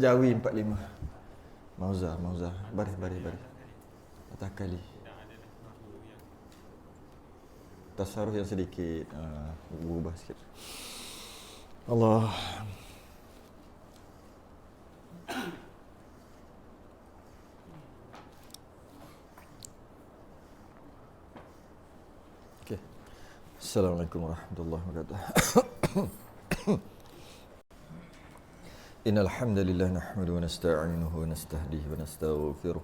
Jawi 45. Mauzah. Baris. Atas kali. Tasarruf yang sedikit. Berubah sikit. Allah. Okay. Assalamualaikum warahmatullahi wabarakatuh. Innal hamdalillah nahmaduhu wa nasta'inuhu wa nastahdihi wa nastaghfiruh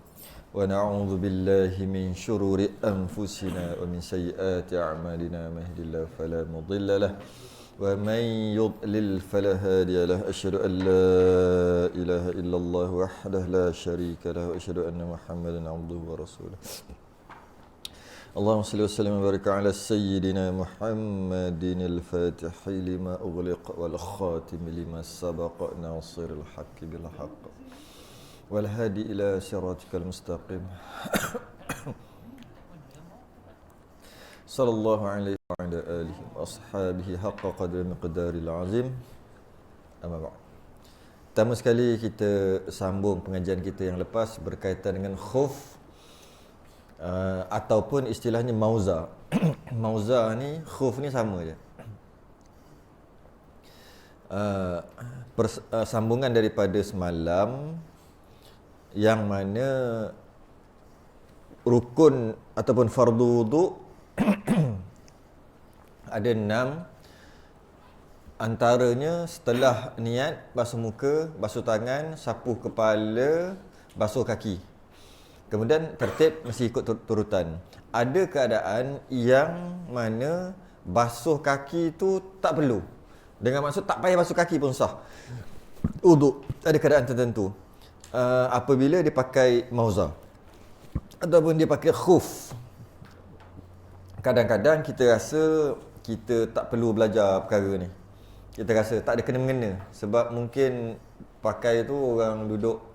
wa na'udzu billahi min shururi anfusina wa min sayyiati a'malina may yahdihillahu fala mudilla lahu wa may yudlil fala hadiya lahu asyhadu an la ilaha illallah wahdahu la syarika lahu wa asyhadu anna muhammadan 'abduhu wa rasuluh. اللهم صل وسلم وبارك على سيدنا محمد الفاتح لما أغلق والخاتم لما سبق ناصر الحق بالحق والهادي إلى صراطك المستقيم صلى الله عليه وعلى آله وأصحابه حق قدر مقدار العظيم. أما بعد, pertama sekali kita sambung pengajian kita yang lepas berkaitan dengan khuf, ataupun istilahnya mauza. Mauza ni, khuf ni sama je. Sambungan daripada semalam, yang mana rukun ataupun fardu wuduk ada 6. Antaranya setelah niat, basuh muka, basuh tangan, sapu kepala, basuh kaki. Kemudian tertib mesti ikut turutan. Ada keadaan yang mana basuh kaki tu tak perlu. Dengan maksud tak payah basuh kaki pun sah wuduk. Ada keadaan tertentu. Apabila dia pakai mauza ataupun dia pakai khuf. Kadang-kadang kita rasa kita tak perlu belajar perkara ni. Kita rasa tak ada kena-mengena. Sebab mungkin pakai tu orang duduk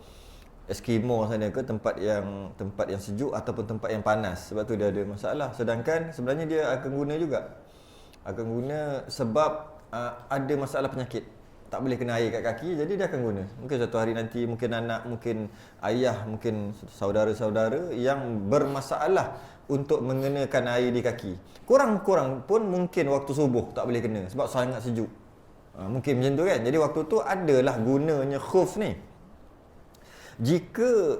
Eskimo sana ke tempat yang sejuk ataupun tempat yang panas, sebab tu dia ada masalah. Sedangkan sebenarnya dia akan guna sebab ada masalah penyakit, tak boleh kena air kat kaki, jadi dia akan guna. Mungkin satu hari nanti mungkin anak, mungkin ayah, mungkin saudara-saudara yang bermasalah untuk mengenakan air di kaki. Kurang-kurang pun mungkin waktu subuh tak boleh kena sebab sangat sejuk. Mungkin macam tu kan. Jadi waktu tu adalah gunanya khuf ni. Jika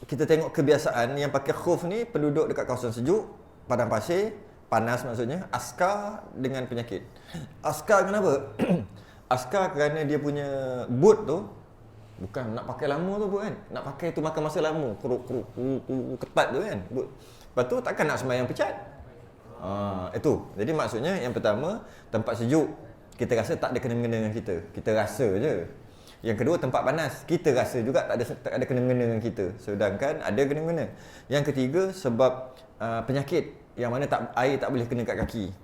kita tengok kebiasaan yang pakai khuf ni penduduk dekat kawasan sejuk, padang pasir, panas maksudnya, askar dengan penyakit. Askar kenapa? Askar kerana dia punya boot tu bukan nak pakai lama tu pun kan. Nak pakai tu makan masa lama, ketat tu kan boot. Lepas tu takkan nak sembahyang pecat. Itu. Jadi maksudnya yang pertama, tempat sejuk kita rasa tak ada kena-mengena dengan kita. Kita rasa je. Yang kedua, tempat panas, kita rasa juga tak ada kena-mengena dengan kita. Sedangkan ada kena-mengena. Yang ketiga, sebab penyakit yang mana air tak boleh kena kat kaki.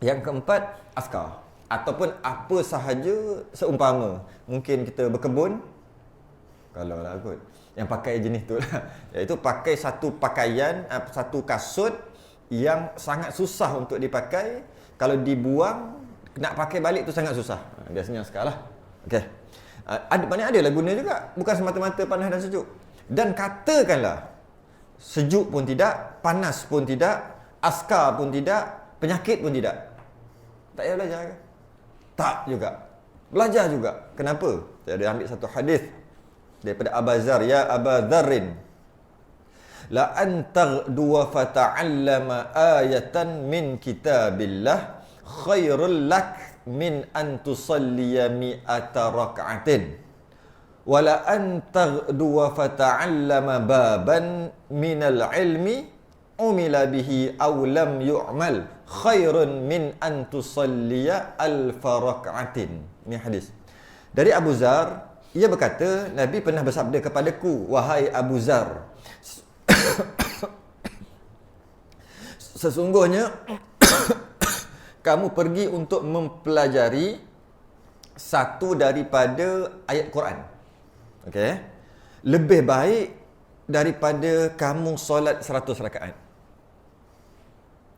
Yang keempat, askar ataupun apa sahaja seumpama. Mungkin kita berkebun, kalau lah kot, yang pakai jenis tu lah, iaitu pakai satu pakaian, satu kasut yang sangat susah untuk dipakai. Kalau dibuang, nak pakai balik tu sangat susah. Biasanya askar lah. Okay. Adalah guna juga. Bukan semata-mata panas dan sejuk. Dan katakanlah sejuk pun tidak, panas pun tidak, askar pun tidak, penyakit pun tidak, tak payah belajar ke? Tak juga. Belajar juga. Kenapa? Saya ada ambil satu hadis daripada Abazar. Ya Abadharin, la antaghdu wa fata'allama ayatan min kitabillah khairul lak min an tusalliya mi'ata rak'atin wala an taghdu wa fata'allama baban minal ilmi umila bihi aw lam yu'mal khairun min an tusalliya alfa rak'atin. Ini hadis dari Abu Zar. Ia berkata, Nabi pernah bersabda kepadaku, wahai Abu Zar, sesungguhnya kamu pergi untuk mempelajari satu daripada ayat Quran. Okey. Lebih baik daripada kamu solat 100 rakaat.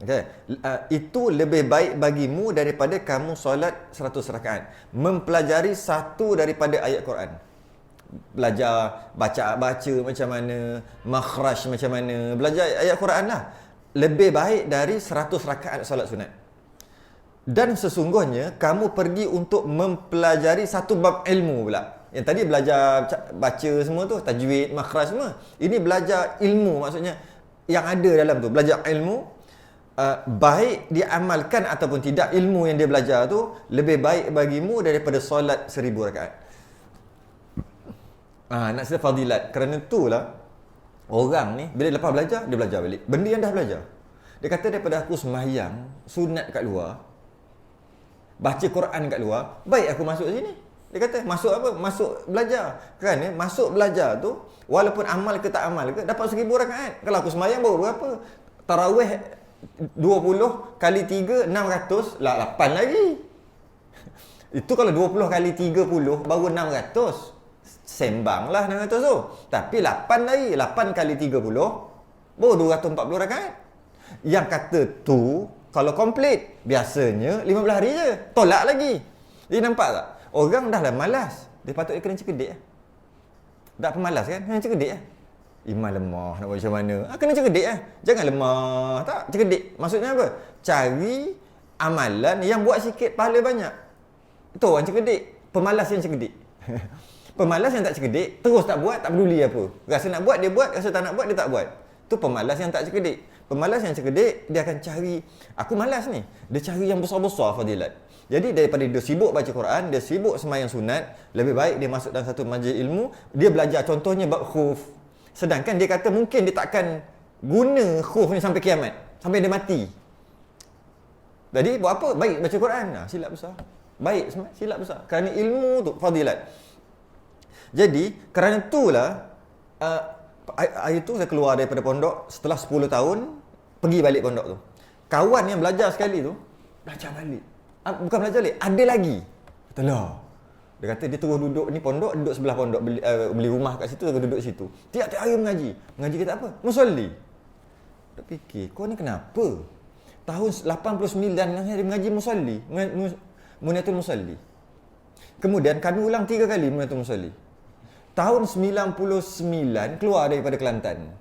Okay. Itu lebih baik bagimu daripada kamu solat 100 rakaat. Mempelajari satu daripada ayat Quran. Belajar baca macam mana, makhraj macam mana, belajar ayat Quran lah. Lebih baik dari 100 rakaat solat sunat. Dan sesungguhnya kamu pergi untuk mempelajari satu bab ilmu pula. Yang tadi belajar baca semua tu, tajwid, makhraj semua. Ini belajar ilmu, maksudnya yang ada dalam tu, belajar ilmu. Baik diamalkan ataupun tidak ilmu yang dia belajar tu lebih baik bagimu daripada solat 1000 rakaat. Nak cerita fadilat. Kerana itulah orang ni bila lepas belajar, dia belajar balik benda yang dah belajar. Dia kata daripada aku sembahyang sunat kat luar, baca Quran kat luar, baik aku masuk sini. Dia kata masuk apa? Masuk belajar. Kerana masuk belajar tu walaupun amal ke tak amal ke dapat 1000 rakaat. Kalau aku sembahyang baru berapa? Tarawih 20 kali 3 600 lah 8 lagi. Itu kalau 20 kali 30 baru 600. Sembanglah 600 tu. Tapi 8 lagi, 8 kali 30 baru 240 rakaat. Yang kata tu kalau komplit biasanya 15 hari je. Tolak lagi. Jadi nampak tak? Orang dah lah malas. Dia patutnya kena cekedik lah. Tak pemalas kan? Kena cekedik lah. Iman lemah nak buat macam mana? Kena cekedik lah. Jangan lemah. Tak, cekedik. Maksudnya apa? Cari amalan yang buat sikit pahala banyak. Itu orang cekedik. Pemalas yang cekedik. Pemalas yang tak cekedik, terus tak buat, tak peduli apa. Rasa nak buat, dia buat. Rasa tak nak buat, dia tak buat. Itu pemalas yang tak cekedik. Pemalas yang cekedik, dia akan cari, aku malas ni. Dia cari yang besar-besar fadilat. Jadi daripada dia sibuk baca Quran, dia sibuk sembahyang sunat, lebih baik dia masuk dalam satu majlis ilmu, dia belajar contohnya bab khuf. Sedangkan dia kata mungkin dia takkan guna khuf ni sampai kiamat, sampai dia mati. Jadi buat apa? Baik baca Quran. Silap besar. Baik silap besar. Kerana ilmu tu fadilat. Jadi kerana itulah hari tu saya keluar daripada pondok setelah 10 tahun, pergi balik pondok tu. Kawan yang belajar sekali tu belajar balik. Bukan belajar balik, ada lagi. Kata lah. Dia kata dia terus duduk ni pondok, duduk sebelah pondok, beli rumah kat situ, terus duduk situ. Tiap-tiap hari mengaji. Mengaji kata apa? Musolli. Dia fikir, kau ni kenapa? Tahun 89 dia mengaji musolli, Muniatul Musolli. Kemudian kami ulang 3 kali Muniatul Musolli. Tahun 99 keluar daripada Kelantan.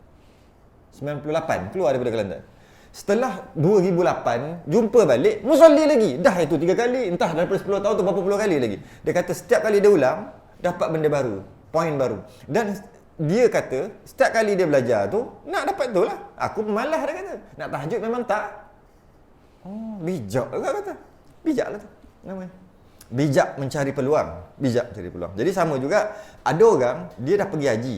98 keluar daripada Kelantan. Setelah 2008 jumpa balik, musolli lagi. Dah itu 3 kali, entah daripada 10 tahun tu berapa puluh kali lagi. Dia kata setiap kali dia ulang dapat benda baru, poin baru. Dan dia kata setiap kali dia belajar tu nak dapat tu lah. Aku pemalas dia kata. Nak tahajud memang tak. Bijak juga kata. Bijak lah tu namanya. Bijak mencari peluang. Bijak mencari peluang. Jadi sama juga, ada orang, dia dah pergi haji.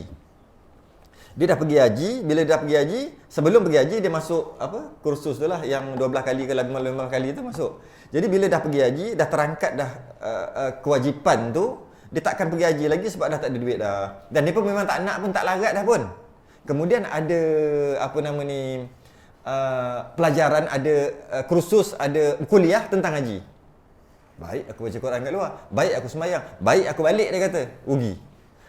Dia dah pergi haji, bila dia dah pergi haji, sebelum pergi haji, dia masuk apa kursus tu lah, yang 12 kali ke 15 kali tu masuk. Jadi bila dah pergi haji, dah terangkat dah kewajipan tu, dia takkan pergi haji lagi sebab dah tak ada duit dah. Dan dia pun memang tak nak pun, tak larat dah pun. Kemudian ada, apa nama ni, pelajaran, ada kursus, ada kuliah tentang haji. Baik aku baca Quran kat luar, baik aku sembahyang, baik aku balik, dia kata, rugi.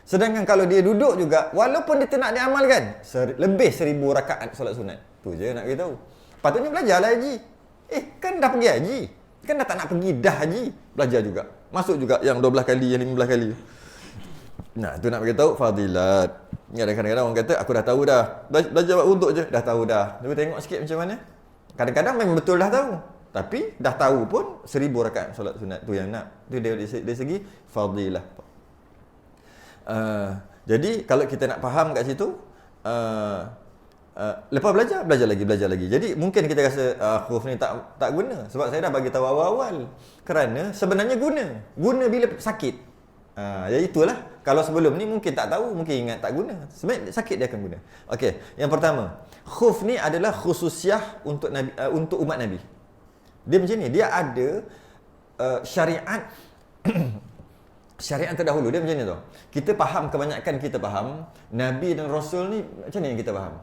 Sedangkan kalau dia duduk juga, walaupun dia tak nak diamalkan, lebih 1000 rakaat solat sunat. Tu je nak beritahu. Patutnya belajarlah haji. Kan dah pergi haji. Kan dah tak nak pergi dah haji. Belajar juga. Masuk juga yang 12 kali, yang 15 kali. Nah, tu nak beritahu fadilat. Kadang-kadang orang kata, aku dah tahu dah. Belajar buat untuk je, dah tahu dah. Tapi tengok sikit macam mana. Kadang-kadang memang betul dah tahu. Tapi dah tahu pun 1000 rakaat solat sunat. Tu yang nak. Tu dari segi fadilah. Jadi kalau kita nak faham kat situ, lepas belajar lagi. Jadi mungkin kita rasa khuf ni tak guna, sebab saya dah bagi tahu awal-awal. Kerana sebenarnya guna bila sakit. Jadi itulah, kalau sebelum ni mungkin tak tahu, mungkin ingat tak guna. Sebenarnya sakit dia akan guna. Okey, yang pertama, khuf ni adalah khususiah untuk Nabi, untuk umat Nabi. Dia macam ni, dia ada syariat syariat terdahulu. Dia macam ni tau. Kita faham, kebanyakan kita faham Nabi dan Rasul ni macam ni yang kita faham.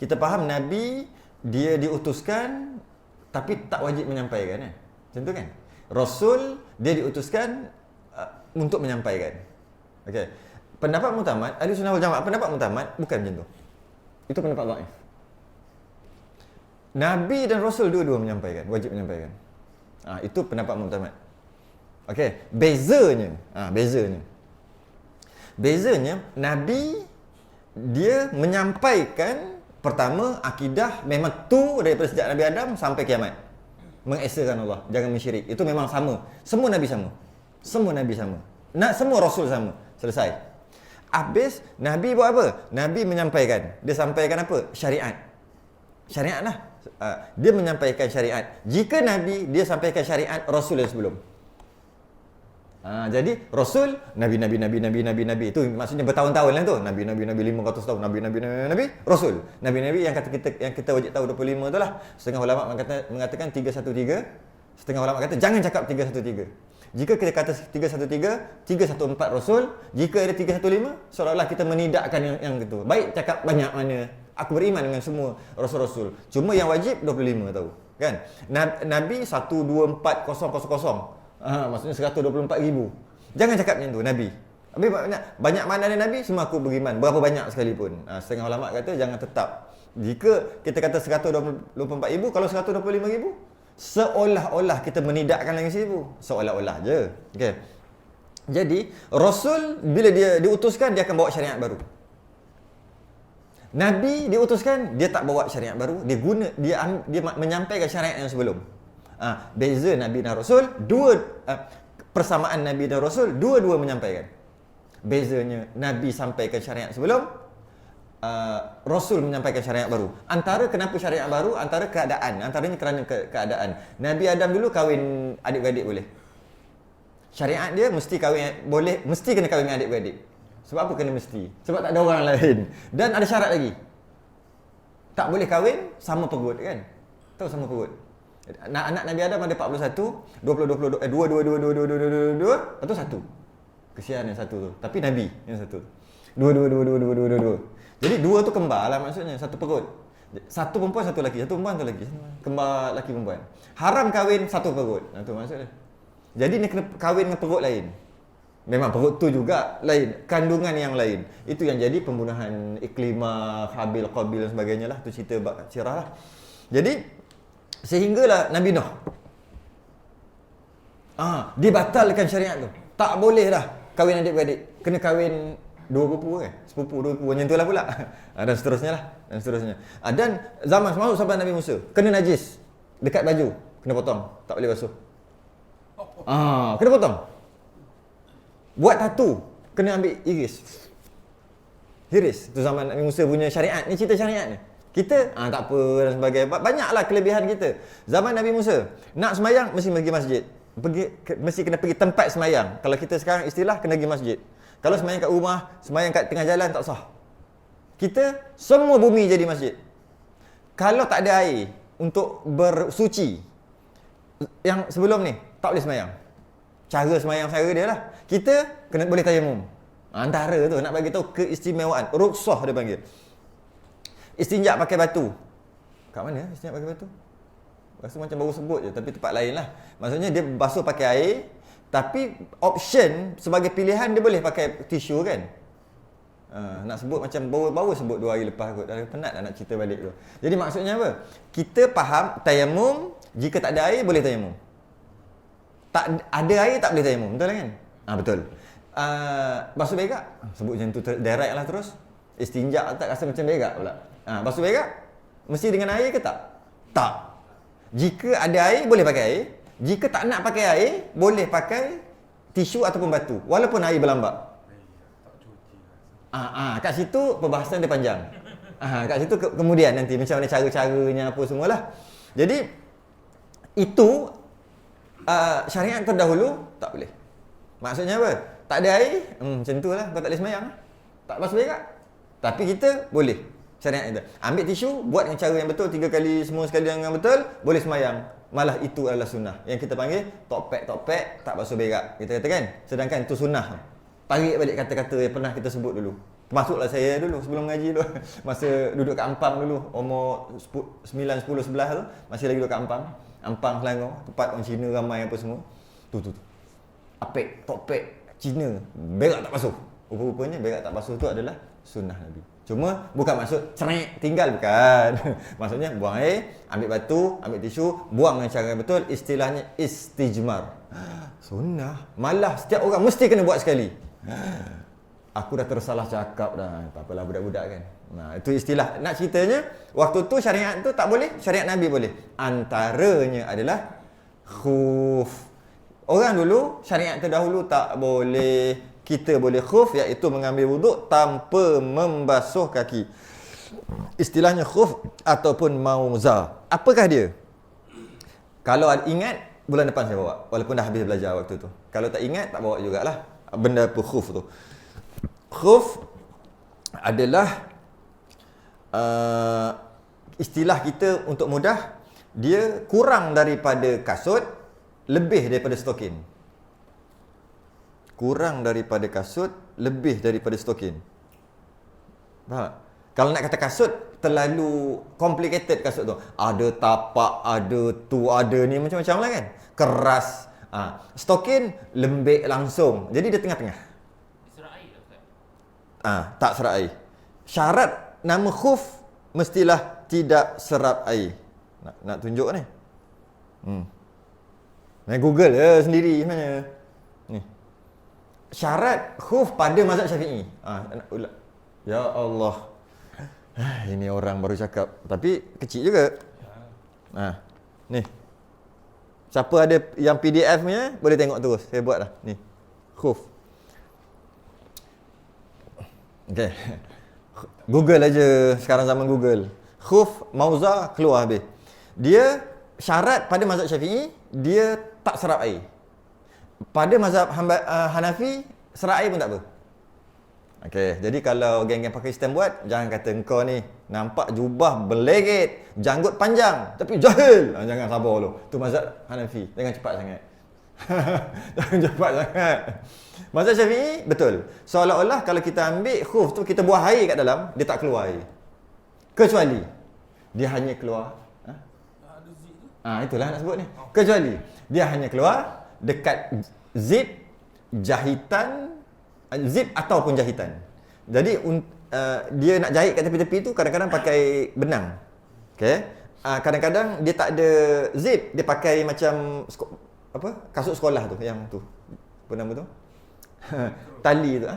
Kita faham Nabi dia diutuskan tapi tak wajib menyampaikan kan. Macam tu kan. Rasul dia diutuskan untuk menyampaikan. Okey. Pendapat muktamad, Ahli Sunnah wal Jamaah, pendapat muktamad bukan macam tu. Itu pendapat dhaif. Nabi dan Rasul dua-dua menyampaikan, wajib menyampaikan. Itu pendapat muktamad. Okey, bezanya Nabi dia menyampaikan pertama akidah memang tu daripada sejak Nabi Adam sampai kiamat. Mengesakan Allah, jangan mensyirik. Itu memang sama. Semua Nabi sama. Semua Rasul sama. Selesai. Habis Nabi buat apa? Nabi menyampaikan. Dia sampaikan apa? Syariat. Syariat lah. Dia menyampaikan syariat. Jika Nabi dia sampaikan syariat Rasul yang sebelum. Jadi Rasul, Nabi itu maksudnya bertahun-tahun lah tu. Nabi 500 tahun, Nabi Rasul. Nabi yang kita wajib tahu 25 tu lah. Setengah ulama mengatakan 313. Setengah ulama kata jangan cakap 313. Jika kita kata 313, 314 Rasul. Jika ada 315, seolah-olah kita menidakkan yang itu. Baik cakap banyak mana. Aku beriman dengan semua Rasul-Rasul. Cuma yang wajib 25 tahu. Kan? Nabi 124000. Maksudnya 124,000. Jangan cakap macam tu, Nabi. Habis banyak mana ada Nabi, semua aku beriman. Berapa banyak sekalipun. Setengah ulama kata jangan tetap. Jika kita kata 124,000, kalau 125,000, seolah-olah kita menidakkan lagi 1,000. Seolah-olah je. Okay. Jadi, Rasul bila dia diutuskan, dia akan bawa syariat baru. Nabi diutuskan, dia tak bawa syariat baru. Dia menyampaikan syariat yang sebelum. Beza Nabi dan Rasul, persamaan Nabi dan Rasul, dua-dua menyampaikan. Bezanya Nabi sampaikan syariat sebelum, Rasul menyampaikan syariat baru. Antara kenapa syariat baru? Antara keadaan. Antaranya kerana keadaan. Nabi Adam dulu kahwin adik-beradik boleh. Syariat dia mesti kena kahwin dengan adik-beradik. Sebab apa kena mesti? Sebab tak ada orang lain. Dan ada syarat lagi. Tak boleh kahwin sama perut kan? Tahu sama perut. Anak Nabi Adam ada 41, 20, 2, lepas tu 1. Kesian yang 1 tu. Tapi Nabi yang 1. 2. Jadi 2 tu kembar lah maksudnya, satu perut. 1 perempuan, 1 lelaki. 1 perempuan, 1 lelaki. Kembar lelaki perempuan. Haram kahwin 1 perut. Itu maksudnya. Jadi ni kena kahwin dengan perut lain. Memang perut tu juga lain, kandungan yang lain. Itu yang jadi pembunuhan Iklimah, Habil, Qabil dan sebagainya lah. Tu cerita sirah lah. Jadi sehinggalah Nabi Nuh dibatalkan syariat tu. Tak boleh dah kahwin adik-beradik. Kena kahwin 2 pupu kan? Sepupu 2 pupu macam tu lah pula. Dan seterusnya lah. Dan zaman masuk sampai Nabi Musa, kena najis dekat baju, kena potong, tak boleh basuh. Kena potong. Buat tatu, kena ambil hiris. Tu zaman Nabi Musa punya syariat. Ni cerita syariat ni. Kita tak apa dan sebagainya. Banyaklah kelebihan kita. Zaman Nabi Musa, nak semayang mesti pergi masjid. Mesti kena pergi tempat semayang. Kalau kita sekarang istilah kena pergi masjid. Kalau semayang kat rumah, semayang kat tengah jalan tak sah. Kita semua bumi jadi masjid. Kalau tak ada air untuk bersuci yang sebelum ni, tak boleh semayang. Cara semayang saya dia lah. Kita kena boleh tayamum. Antara tu nak bagi tahu keistimewaan. Rukhsah dia panggil. Istinja pakai batu. Kat mana istinja pakai batu? Rasa macam baru sebut je, tapi tempat lain lah. Maksudnya dia basuh pakai air, tapi option sebagai pilihan dia boleh pakai tisu kan. Nak sebut macam baru sebut 2 hari lepas kot. Dah penat dah nak cerita balik tu. Jadi maksudnya apa? Kita faham tayamum, jika tak ada air boleh tayamum. Tak ada air tak boleh tayamum, betul kan? Betul. Basuh berak, sebut macam tu direct lah terus. Istinja tak rasa macam berak pula. Basuh berak mesti dengan air ke tak? Tak. Jika ada air boleh pakai air. Jika tak nak pakai air boleh pakai tisu ataupun batu walaupun air berlambak. Kat situ perbahasan dia panjang. Kat situ kemudian nanti macam mana cara-caranya apa semualah. Jadi itu syariat terdahulu tak boleh. Maksudnya apa? Tak ada air, macam tu lah, kau tak boleh semayang. Tak basuh berak. Tapi kita boleh. Syariat itu. Ambil tisu, buat dengan cara yang betul, 3 kali semua sekali dengan betul, boleh semayang. Malah itu adalah sunnah. Yang kita panggil topek, tak basuh berak. Kita kata kan? Sedangkan itu sunnah. Tarik balik kata-kata yang pernah kita sebut dulu. Termasuklah saya dulu sebelum mengaji dulu. Masa duduk kat Ampang dulu, umur 9, 10, 11 tu, masih lagi duduk kat Ampang. Ampang Selangor, tempat orang Cina ramai apa semua. Tu. Apek, topek, Cina, berak tak basuh. Rupa-rupanya berak tak basuh tu adalah sunnah Nabi. Cuma bukan maksud cerek tinggal, bukan. Maksudnya buang air, ambil batu, ambil tisu, buang dengan cara betul. Istilahnya istijmar. Sunnah. Malah setiap orang mesti kena buat sekali. Aku dah tersalah cakap dah. Tak apalah budak-budak kan. Nah, itu istilah. Nak ceritanya, waktu tu syariat tu tak boleh, syariat Nabi boleh. Antaranya adalah khuf. Orang dulu, syariat terdahulu tak boleh. Kita boleh khuf, iaitu mengambil wuduk tanpa membasuh kaki. Istilahnya khuf ataupun mauza. Apakah dia? Kalau ingat, bulan depan saya bawa. Walaupun dah habis belajar waktu tu. Kalau tak ingat, tak bawa jugalah. Benda apa khuf tu. Khuf adalah istilah kita untuk mudah. Dia kurang daripada kasut, lebih daripada stokin. Kurang daripada kasut, lebih daripada stokin. Faham? Kalau nak kata kasut, terlalu complicated kasut tu. Ada tapak, ada tu, ada ni, macam-macam lah kan. Keras. Stokin, lembik langsung. Jadi dia tengah-tengah. Serat air tak Ustaz? Tak serat air. Syarat nama khuf mestilah tidak serap air. Nak tunjuk ni. Nak Google sendiri sebenarnya. Ni. Syarat khuf pada mazhab Syafi'i. Ya Allah. Ini orang baru cakap. Tapi kecil juga. Ni. Siapa ada yang PDF punya, boleh tengok terus. Saya buat dah. Ni. Khuf. Okay. Google aja. Sekarang zaman Google. Khuf, mauza, keluar habis. Dia syarat pada mazhab Syafi'i, dia tak serap air. Pada mazhab Hanafi, serat air pun tak apa. Okey, jadi kalau geng-geng Pakistan buat, jangan kata engkau ni nampak jubah berlegit, janggut panjang tapi jahil. Jangan, sabar dulu. Tu mazhab Hanafi. Jangan cepat sangat. Jangan cepat sangat. Mazhab Syafi'i betul. Seolah-olah kalau kita ambil khuf tu, kita buah air kat dalam, dia tak keluar air. Kecuali dia hanya keluar itulah nak sebut ni. Kecuali dia hanya keluar dekat zip, jahitan, zip ataupun jahitan. Jadi dia nak jahit kat tepi-tepi tu kadang-kadang pakai benang. Okey. Kadang-kadang dia tak ada zip, dia pakai macam kasut sekolah tu, yang tu. Apa nama tu? Tali tu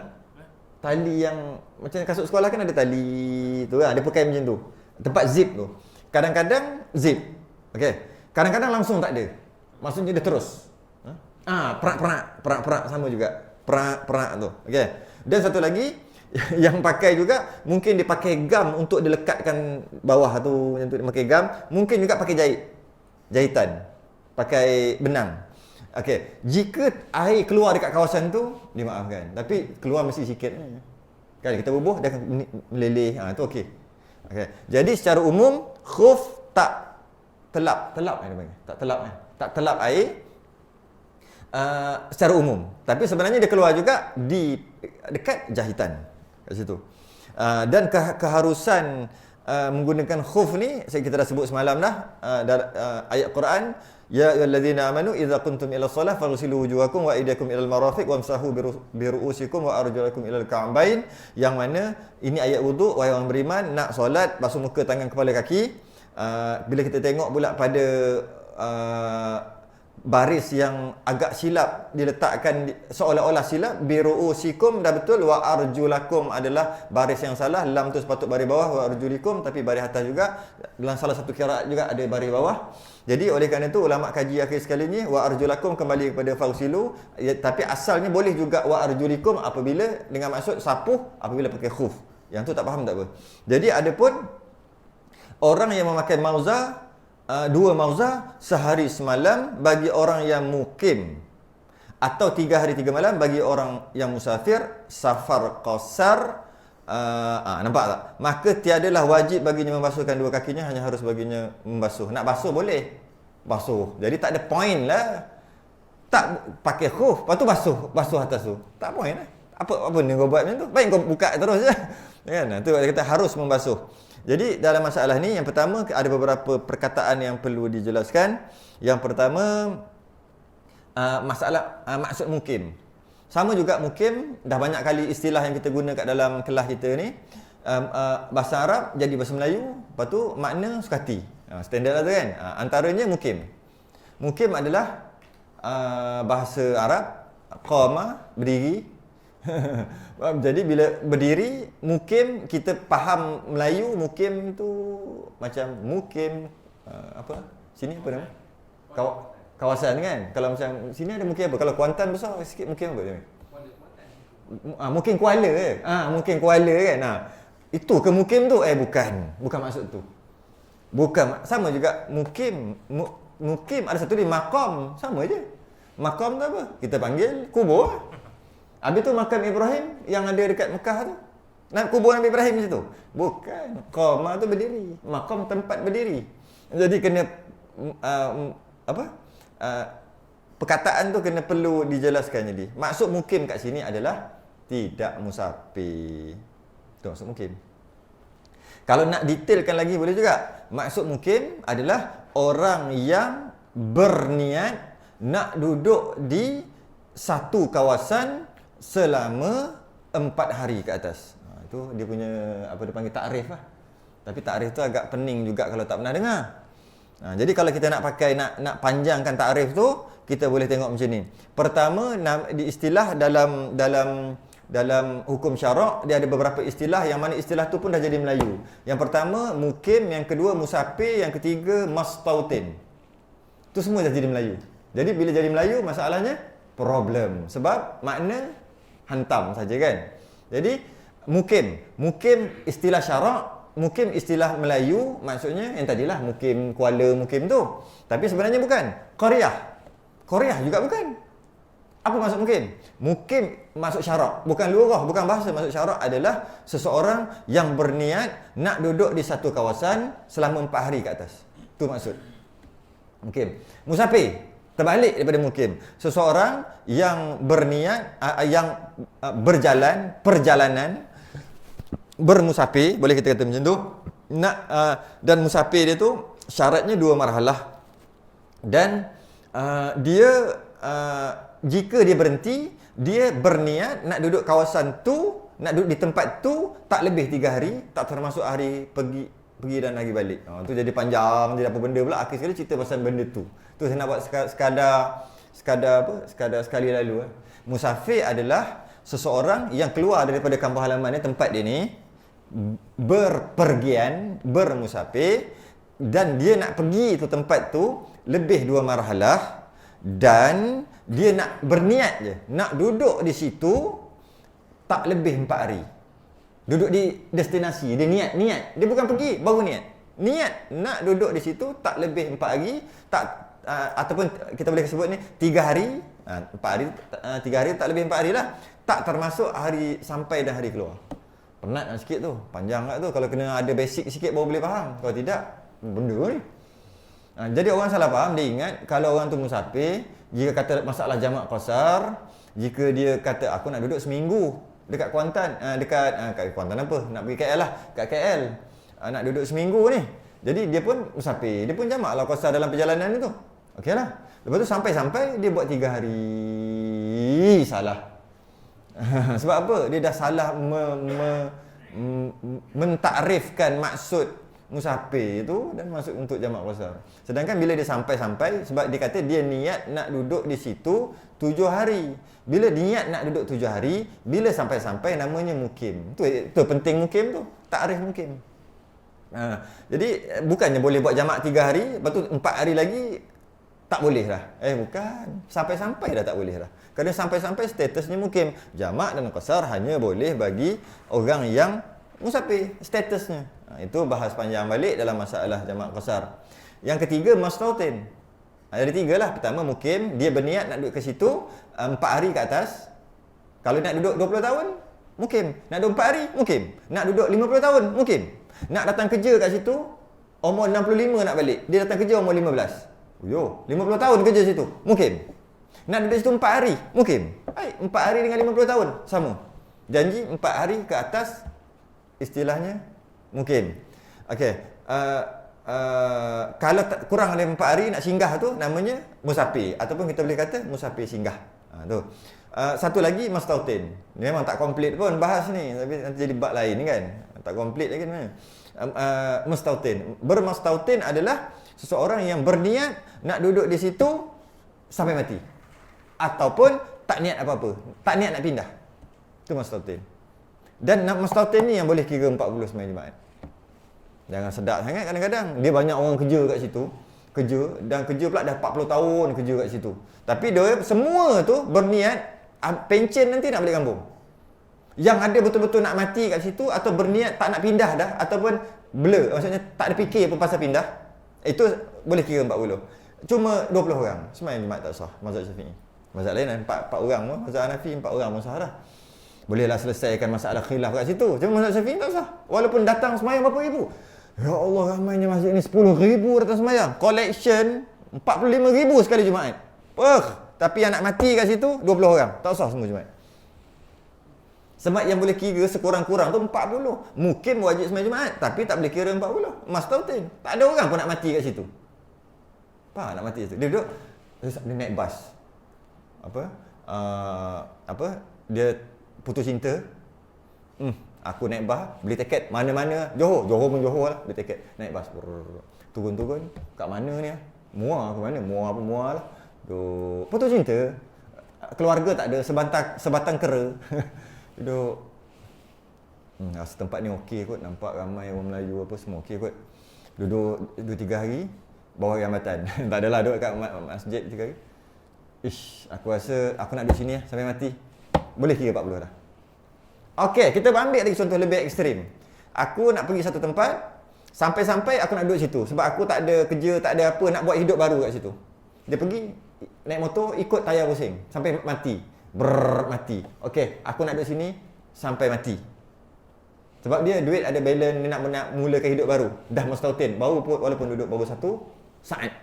Tali yang macam kasut sekolah kan ada tali tu dia pakai macam tu. Tempat zip tu. Kadang-kadang zip. Okey. Kadang-kadang langsung tak ada. Maksudnya dia terus. Perak sama juga. Perak tu. Okey. Dan satu lagi yang pakai juga, mungkin dia pakai gam untuk dilekatkan bawah tu, macam tu dia pakai gam, mungkin juga pakai jahitan. Pakai benang. Okey, jika air keluar dekat kawasan tu, dimaafkan. Tapi keluar mesti sikit. Kan kita bubuh dia akan meleleh. Itu okey. Okey. Jadi secara umum khuf tak telap dia panggil. Tak telap air. Secara umum. Tapi sebenarnya dia keluar juga di dekat jahitan kat situ. Dan keharusan menggunakan khuf ni kita dah sebut semalam dah, ayat Quran, ya ayyuhallazina amanu idza kuntum ila shalah faghsilu wujuhakum wa aydiyakum ilal marafiq wamsahu bi ru'usikum wa arjulakum ilal ka'bain, yang mana ini ayat wuduk. Wahai orang beriman, nak solat basuh muka, tangan, kepala, kaki. Bila kita tengok pula pada baris yang agak silap diletakkan seolah-olah silap, biru'usikum dah betul, wa arjulakum adalah baris yang salah, lam tu sepatut baris bawah, wa arjulikum tapi baris atas juga. Dalam salah satu qiraat juga ada baris bawah. Jadi oleh kerana itu ulama kaji akhir sekali ni wa arjulakum kembali kepada fausilu, tapi asalnya boleh juga wa arjulikum apabila dengan maksud sapuh, apabila pakai khuf. Yang tu tak faham tak apa. Jadi adapun orang yang memakai mauza, dua mauza sehari semalam bagi orang yang mukim, atau 3 hari 3 malam bagi orang yang musafir, safar qasar. Nampak tak? Maka tiadalah wajib baginya membasuhkan dua kakinya, hanya harus baginya membasuh. Nak basuh boleh basuh. Jadi tak ada point lah. Tak pakai khuf, lepas tu basuh atas tu. Tak point lah. Apa ni kau buat macam tu? Baik kau buka terus je. Kan? Tu kata harus membasuh. Jadi dalam masalah ni, yang pertama ada beberapa perkataan yang perlu dijelaskan. Yang pertama, masalah maksud mukim. Sama juga mukim, dah banyak kali istilah yang kita guna kat dalam kelas kita ni. Bahasa Arab jadi bahasa Melayu, lepas tu makna suka hati. Standard lah tu kan. Antaranya mukim. Mukim adalah bahasa Arab, qama, berdiri. Jadi bila berdiri, mukim, kita faham Melayu, mukim tu macam mukim apa? Sini apa nama? Kawasan kan. Kalau macam sini ada mukim apa? Kalau Kuantan besar sikit, mukim apa dia? Mungkin Kuala ke? Mungkin Kuala kan. Itu ke mukim tu? Bukan maksud tu. Bukan. Sama juga mukim. Mukim ada satu ni maqam, sama je. Maqam tu apa? Kita panggil kubur. Habis tu makam Ibrahim yang ada dekat Mekah tu. Kubur Nabi Ibrahim situ. Bukan. Qama tu berdiri. Maqam tempat berdiri. Jadi kena perkataan tu kena perlu dijelaskan jadi. Maksud mukim kat sini adalah tidak musafir. Itu maksud mukim. Kalau nak detailkan lagi boleh juga. Maksud mukim adalah orang yang berniat nak duduk di satu kawasan selama 4 hari ke atas. Itu dia punya apa dia panggil takrif lah. Tapi takrif tu agak pening juga kalau tak pernah dengar. Jadi kalau kita nak pakai nak panjangkan takrif tu, kita boleh tengok macam ni. Pertama, di istilah dalam hukum syarak, dia ada beberapa istilah yang mana istilah tu pun dah jadi Melayu. Yang pertama mukim, yang kedua musafir, yang ketiga mastautin. Tu semua dah jadi Melayu. Jadi bila jadi Melayu, masalahnya problem. Sebab makna hantam saja kan. Jadi mukim istilah syarak, mukim istilah Melayu, maksudnya yang tadilah mukim Kuala, mukim tu. Tapi sebenarnya bukan. Qaryah juga bukan. Apa maksud mukim? Mukim masuk syarak, bukan lurah, bukan bahasa. Masuk syarak adalah seseorang yang berniat nak duduk di satu kawasan selama 4 hari ke atas. Tu maksud mukim. Musafir terbalik daripada mukim. Seseorang yang berniat yang perjalanan bermusafir, boleh kita kata macam tu. Dan musafir dia tu syaratnya 2 marhalah. Dan dia jika dia berhenti, dia berniat nak duduk kawasan tu, nak duduk di tempat tu tak lebih 3 hari, tak termasuk hari pergi dan lagi balik. Tu jadi panjang, jadi apa benda pula. Akhir sekali cerita pasal benda tu. Tu saya nak buat sekadar sekali lalu. Musafir adalah seseorang yang keluar daripada kampung halaman tempat dia ni, berpergian, bermusafir, dan dia nak pergi tu tempat tu lebih 2 marhalah, dan dia nak berniat je nak duduk di situ tak lebih 4 hari. Duduk di destinasi, dia niat. Dia bukan pergi baru niat nak duduk di situ tak lebih 4 hari, ataupun kita boleh sebut ni 3 hari. 4 hari 3 hari tak lebih 4 hari lah. Tak termasuk hari sampai dan hari keluar. Penat lah sikit tu, panjang kat tu. Kalau kena ada basic sikit baru boleh faham. Kalau tidak, benda ni. Jadi orang salah faham, dia ingat kalau orang tu musafir, jika kata masalah jamak qasar, jika dia kata aku nak duduk seminggu dekat Kuantan, kat Kuantan apa? Nak pergi KL lah, kat KL. Nak duduk seminggu ni. Jadi dia pun musafir, dia pun jamak lah qasar dalam perjalanan itu. Okeylah. Lepas tu sampai dia buat 3 hari. Salah. Sebab apa? Dia dah salah mentakrifkan maksud musafir itu dan masuk untuk jamak qasar. Sedangkan bila dia sampai sebab dia kata dia niat nak duduk di situ 7 hari. Bila niat nak duduk 7 hari, bila sampai namanya mukim. Tu penting mukim tu, takrif mukim. Jadi bukannya boleh buat jamak 3 hari, lepas tu 4 hari lagi tak boleh lah. Bukan. Sampai dah tak boleh lah. Kerana sampai statusnya mukim. Jamak dan qasar hanya boleh bagi orang yang musafir statusnya. Itu bahas panjang balik dalam masalah jamak qasar. Yang ketiga mastautin. Ada 3 lah. Pertama mukim, dia berniat nak duduk ke situ 4 hari ke atas. Kalau nak duduk 20 tahun, mukim. Nak duduk 4 hari, mukim. Nak duduk 50 tahun, mukim. Nak datang kerja kat situ, umur 65 nak balik. Dia datang kerja umur 15. 50 tahun kerja situ, mukim. Nak duduk situ 4 hari, mukim. 4 hari dengan 50 tahun, sama. Janji 4 hari ke atas, istilahnya mukim. Okey. Kalau kurang dari 4 hari nak singgah tu namanya musafir, ataupun kita boleh kata musafir singgah. Tu. Satu lagi mustautin. Dia memang tak komplit pun bahas ni, tapi nanti jadi bab lain kan. Tak komplit lagi ni. Mustautin. Bermustautin adalah seseorang yang berniat nak duduk di situ sampai mati. Ataupun tak niat apa-apa. Tak niat nak pindah. Itu mustautin. Dan mustautin ni yang boleh kira 40 sembahyang Jumaat. Jangan sedap sangat kadang-kadang. Dia banyak orang kerja kat situ. Dan kerja pula dah 40 tahun kerja kat situ. Tapi dia semua tu berniat pencen nanti nak balik kampung. Yang ada betul-betul nak mati kat situ atau berniat tak nak pindah dah ataupun blur, maksudnya tak ada fikir pun pasal pindah, itu boleh kira 40. Cuma 20 orang sembahyang Jumaat tak sah mazhab Syafi'i. Mazhab lain 4 orang pun, mazhab Hanafi 4 orang pun sah dah. Bolehlah selesaikan masalah khilaf kat situ. Cuma mazhab Syafi'i tak sah. Walaupun datang sembahyang berapa ribu. Ya Allah, ramainya masjid ni 10,000 datang sembahyang. Collection 45,000 sekali Jumaat. Tapi yang nak mati kat situ 20 orang. Tak sah semua Jumaat. Sembahyang yang boleh kira sekurang-kurang tu 40. Mungkin wajib sembahyang Jumaat, tapi tak boleh kira 40. Mustautin. Tak ada orang pun nak mati kat situ. Nak mati kat situ. Dia duduk, dia naik bas. Dia putus cinta. Aku naik bas, beli tiket mana-mana. Johor pun Johor lah. Beli tiket, naik bas. Turun-turun. Kat mana ni? Muar ke mana? Muar lah. Putus cinta. Keluarga tak ada, sebatang kera. Duduk. Rasa tempat ni okey kot, nampak ramai orang Melayu apa semua okey kot. Duduk 2-3 hari bawah jambatan. Tak adalah duduk kat masjid 3 hari. Aku rasa aku nak duduk sini sampai mati. Boleh kira 40 dah. Okey, kita ambil lagi contoh lebih ekstrim. Aku nak pergi satu tempat, sampai-sampai aku nak duduk situ sebab aku tak ada kerja, tak ada apa, nak buat hidup baru kat situ. Dia pergi naik motor, ikut tayar pusing sampai mati. Mati. Okey, aku nak duduk sini sampai mati. Sebab dia duit ada balance, dia nak mulakan hidup baru. Dah mustautin, walaupun duduk baru 1 saat.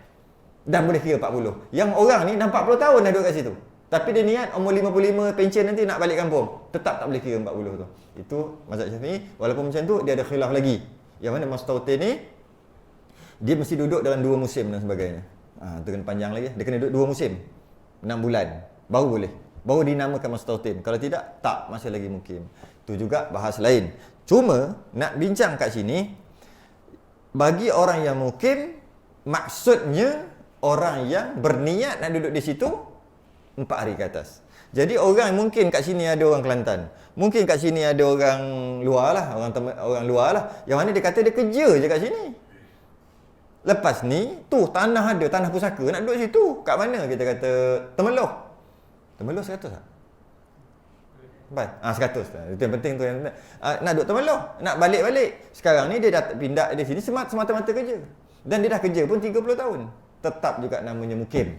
Dah boleh kira 40. Yang orang ni dah 40 tahun dah duduk kat situ. Tapi dia niat umur 55 pencen nanti nak balik kampung. Tetap tak boleh kira 40 tu. Itu mazhab Syafi'i. Walaupun macam tu dia ada khilaf lagi. Yang mana mustautin ni dia mesti duduk dalam 2 musim dan sebagainya. Itu kena panjang lagi. Dia kena duduk 2 musim. 6 bulan baru boleh. Baru dinamakan mustautin. Kalau tidak, tak, masih lagi mukim. Itu juga bahas lain. Cuma nak bincang kat sini, bagi orang yang mukim, maksudnya orang yang berniat nak duduk di situ 4 hari ke atas. Jadi orang mungkin kat sini ada orang Kelantan. Mungkin kat sini ada orang luar lah, orang luar lah. Yang mana dia kata dia kerja je kat sini. Lepas ni, tu tanah ada, tanah pusaka. Nak duduk situ. Kat mana kita kata Temeloh. Temeloh 100 tak? 100. Itu yang penting tu. Nak duduk Temeloh. Nak balik-balik. Sekarang ni dia dah pindah di sini semata-mata kerja. Dan dia dah kerja pun 30 tahun. Tetap juga namanya mukim.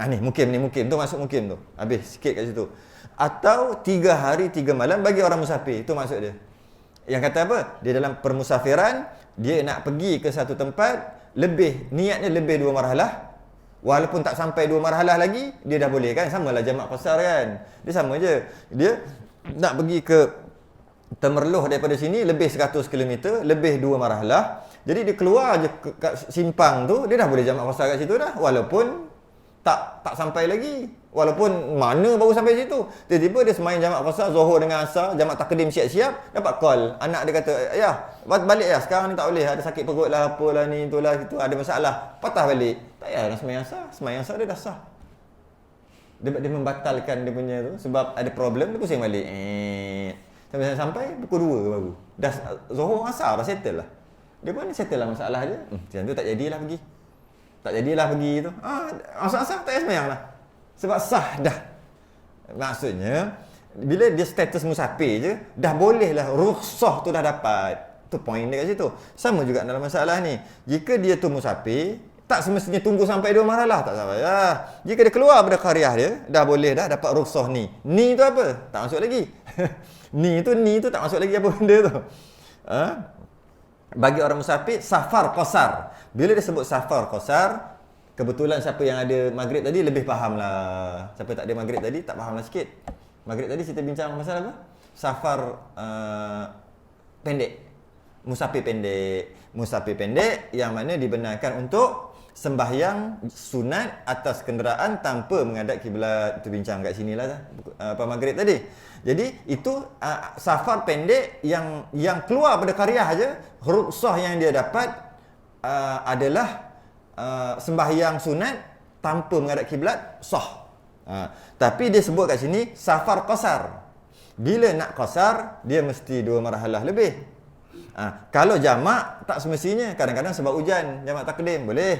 Ni mukim tu masuk mukim tu. Habis sikit kat situ. Atau 3 hari 3 malam bagi orang musafir. Itu maksud dia. Yang kata apa? Dia dalam permusafiran, dia nak pergi ke satu tempat, niatnya lebih 2 marhalah. Walaupun tak sampai 2 marhalah lagi, dia dah boleh kan? Samalah jamak qasar kan? Dia sama je. Dia nak pergi ke Temerloh daripada sini lebih 100 km, lebih 2 marhalah. Jadi dia keluar je kat simpang tu, dia dah boleh jamak qasar kat situ dah. Walaupun tak sampai lagi. Walaupun mana baru sampai situ. Tiba-tiba dia sembahyang jamak qasar, Zuhur dengan Asar, jamak takdim siap-siap, dapat call. Anak dia kata, "Ayah, balik ya, sekarang ni tak boleh. Ada sakit perut lah, apalah ni, itulah, itu ada masalah." Patah balik. Tak payah nak sembahyang Asar. Sembahyang Asar dia dah sah. Dia membatalkan dia punya tu sebab ada problem, dia pusing balik. Sampai pukul 2 baru. Dah Zuhur Asar dah settle lah. Dia pun settle lah masalah dia. Macam tu tak jadilah pergi. Tak jadilah pergi tu. Asar-asar tak payah sembahyang lah. Sebab sah dah. Maksudnya, bila dia status musafir je, dah boleh lah. Rukhsah tu dah dapat. Tu point dia kat situ. Sama juga dalam masalah ni. Jika dia tu musafir, tak semestinya tunggu sampai 2 marhalah. Tak payah. Jika dia keluar pada qaryah dia, dah boleh dah dapat rukhsah ni. Ni tu apa? Tak masuk lagi. Ni tu tak masuk lagi apa benda tu. Bagi orang musafir, safar qasar. Bila dia sebut safar qasar, kebetulan siapa yang ada maghrib tadi lebih faham lah. Siapa tak ada maghrib tadi, tak faham lah sikit. Maghrib tadi kita bincang pasal apa? Safar pendek. Musafir pendek. Musafir pendek yang mana dibenarkan untuk sembahyang sunat atas kenderaan tanpa menghadap kiblat. Itu bincang kat sinilah apa maghrib tadi. Jadi itu safar pendek yang keluar pada qaryah aja, rukhsah yang dia dapat adalah sembahyang sunat tanpa menghadap kiblat sah. Tapi dia sebut kat sini safar qasar. Bila nak qasar, dia mesti 2 marhalah lebih. Kalau jamak tak semestinya, kadang-kadang sebab hujan, jamak takdim boleh.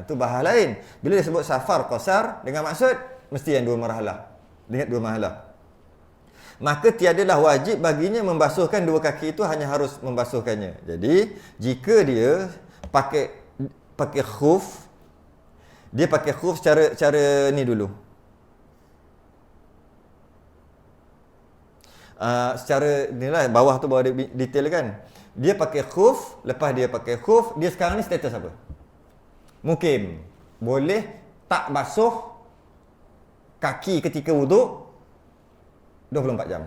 Itu bahas lain. Bila dia sebut safar qasar dengan maksud mesti yang 2 marhalah. Ingat 2 marhalah. Maka tiadalah wajib baginya membasuhkan 2 kaki itu, hanya harus membasuhkannya. Jadi jika dia pakai khuf, dia pakai khuf cara ni dulu. Secara inilah bawah tu bawah dia detail kan. Dia pakai khuf, lepas dia pakai khuf, dia sekarang ni status apa? Mukim. Boleh tak basuh kaki ketika wuduk 24 jam.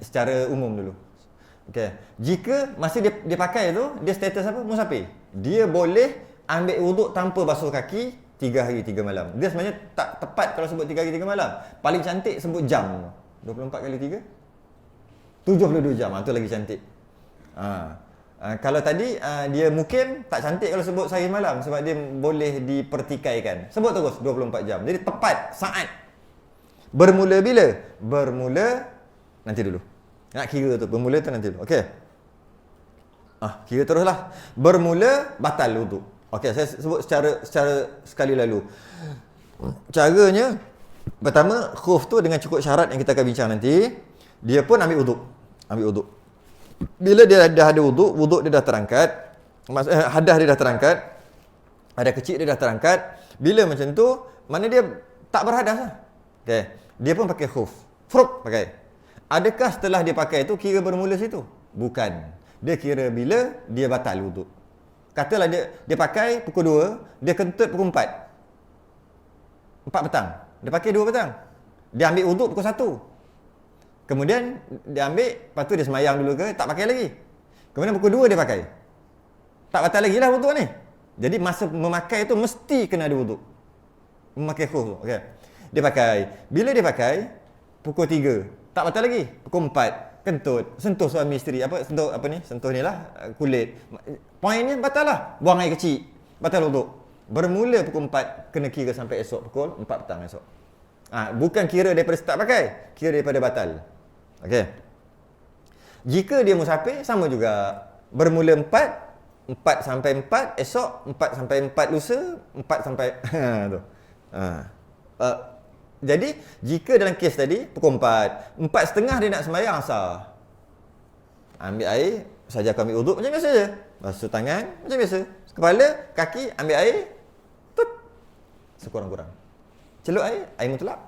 Secara umum dulu. Okey. Jika masih dia pakai tu, dia status apa? Musafir. Dia boleh ambil wuduk tanpa basuh kaki 3 hari 3 malam. Dia sebenarnya tak tepat kalau sebut 3 hari 3 malam. Paling cantik sebut jam. 24 kali 3 72 jam. Itu lagi cantik. Kalau tadi dia mukim, tak cantik kalau sebut sehari malam sebab dia boleh dipertikaikan. Sebut terus 24 jam. Jadi tepat saat. Bermula bila? Bermula nanti dulu. Nak kira tu, bermula tu nanti dulu. Okey. Kira teruslah. Bermula batal wuduk. Okey, saya sebut secara sekali lalu. Caranya pertama, khuf tu dengan cukup syarat yang kita akan bincang nanti. Dia pun ambil wuduk. Bila dia dah ada wuduk dia dah terangkat. Hadas dia dah terangkat. Hadas kecil dia dah terangkat. Bila macam tu, mana dia tak berhadas lah. Okay. Dia pun pakai khuf. Pakai. Adakah setelah dia pakai tu kira bermula situ? Bukan. Dia kira bila dia batal wuduk. Katalah dia pakai pukul 2, dia kentut pukul 4 petang. Dia pakai 2 petang. Dia ambil wuduk pukul 1. Kemudian dia ambil, lepas tu dia semayang dulu ke, tak pakai lagi. Kemudian pukul 2 dia pakai. Tak batal lagi lah wuduk ni. Jadi masa memakai tu mesti kena ada wuduk. Memakai khuf tu. Okay. Dia pakai. Bila dia pakai, pukul 3. Tak batal lagi. Pukul 4. Kentut. Sentuh suami isteri. Sentuh ni lah. Kulit. Poinnya batal lah. Buang air kecil. Batal wuduk. Bermula pukul 4. Kena kira sampai esok pukul 4 petang esok. Bukan kira daripada start pakai. Kira daripada batal. Okey. Jika dia musafir, sama juga. Bermula 4 sampai 4 esok, 4 sampai 4 lusa, 4 sampai tu. Jadi jika dalam kes tadi pukul 4, 4:30 dia nak sembahyang asar. Ambil air, saja ambil wuduk macam biasa je. Basuh tangan macam biasa. Kepala, kaki, ambil air. Tut. Sekurang-kurang. Celup air mutlak.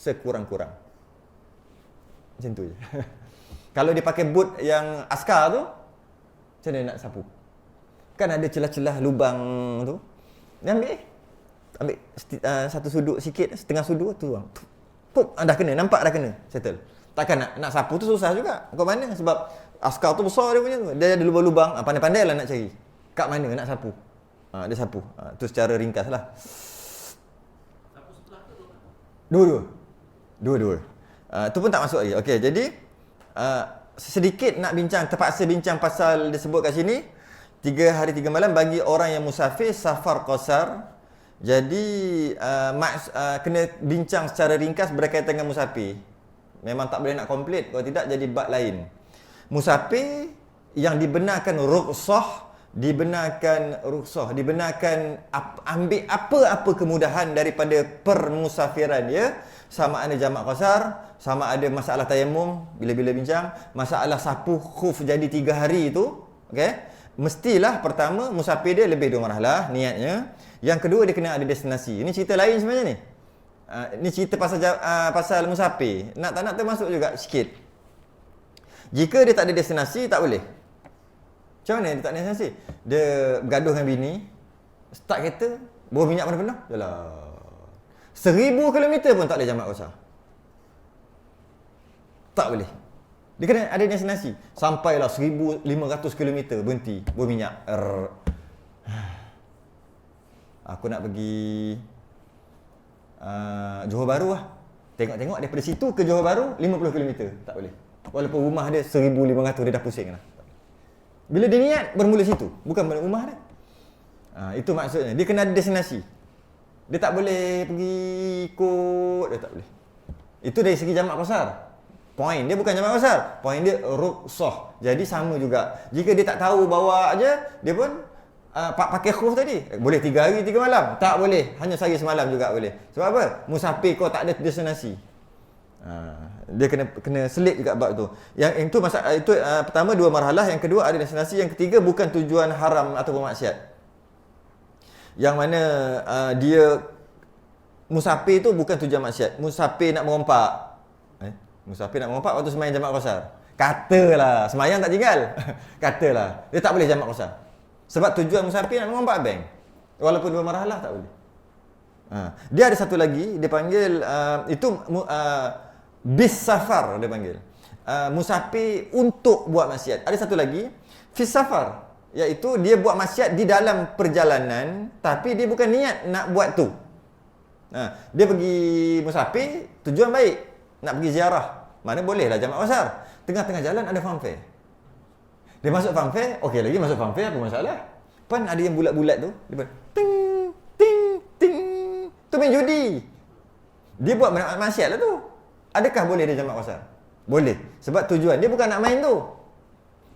Sekurang-kurang. Macam tu je. Kalau dia pakai boot yang askar tu, macam mana nak sapu? Kan ada celah-celah lubang tu. Dia ambil satu sudut sikit, setengah sudut tu bang. Pup, dah kena, nampak dah kena. Settle. Takkan nak sapu tu susah juga. Kau mana? Sebab askar tu besar dia punya tu. Dia ada lubang-lubang. Pandai-pandai lah nak cari. Kat mana nak sapu? Dia sapu. Tu secara ringkas lah. Sapu sebelah tu tu. Dua-dua. Tu pun tak masuk lagi. Okey, jadi sedikit nak terpaksa bincang pasal disebut kat sini 3 hari 3 malam bagi orang yang musafir safar qasar. Jadi kena bincang secara ringkas berkaitan dengan musafir. Memang tak boleh nak komplit, kalau tidak jadi bab lain. Musafir yang dibenarkan rukhsah, dibenarkan ambil apa-apa kemudahan daripada permusafiran dia, sama ada jamak qasar, sama ada masalah tayammum, bila-bila bincang, masalah sapu khuf jadi 3 hari itu, okey. Mestilah pertama musafir dia lebih 2 marhalah niatnya. Yang kedua dia kena ada destinasi. Ini cerita lain sebenarnya ni. Ini cerita pasal musafir. Nak tak nak termasuk juga sikit. Jika dia tak ada destinasi, tak boleh. Macam mana dia tak ada destinasi? Dia bergaduh dengan bini, start kereta, bawa minyak mana penuh? Yalah. 1000 km pun tak boleh jamak qasar. Tak boleh. Dia kena ada destinasi. Sampailah 1500 km berhenti, bawa minyak. aku nak pergi Johor Bahru lah. Tengok-tengok daripada situ ke Johor Bahru 50 km. Tak boleh. Walaupun rumah dia 1,500 dia dah pusing lah. Bila dia niat bermula situ, bukan balik rumah dia. Itu maksudnya. Dia kena ada destinasi. Dia tak boleh pergi ikut, dia tak boleh. Itu dari segi jamak qasar. Point dia bukan jamak qasar. Point dia ruqsah. Jadi sama juga. Jika dia tak tahu bawa aja, dia pun pakai khuf tadi. Boleh 3 hari 3 malam. Tak boleh. Hanya sehari semalam juga boleh. Sebab apa? Musafir kau tak ada destinasi. Dia kena selit juga bab tu. Yang itu itu pertama 2 marhalah, yang kedua ada destinasi, yang ketiga bukan tujuan haram ataupun maksiat. Yang mana dia musafir tu bukan tujuan maksiat. Musafir nak merompak. Musafir nak merompak waktu sembahyang jamak qasar. Katalah sembahyang tak tinggal. Katalah dia tak boleh jamak qasar. Sebab tujuan musafir nak merompak bank. Walaupun 2 marhalah tak boleh. Dia ada satu lagi, dia panggil bis safar dia panggil. Musafir untuk buat maksiat. Ada satu lagi, fis safar, iaitu dia buat maksiat di dalam perjalanan tapi dia bukan niat nak buat tu. Dia pergi musafir, tujuan baik, nak pergi ziarah. Mana bolehlah jamak qasar. Tengah-tengah jalan ada fanfare. Dia masuk fanfare, okey lagi masuk fanfare, apa masalah? Pan ada yang bulat-bulat tu, dia ting ting ting. Tu main judi. Dia buat maksiat lah tu. Adakah boleh dia jamak qasar? Boleh. Sebab tujuan dia bukan nak main tu.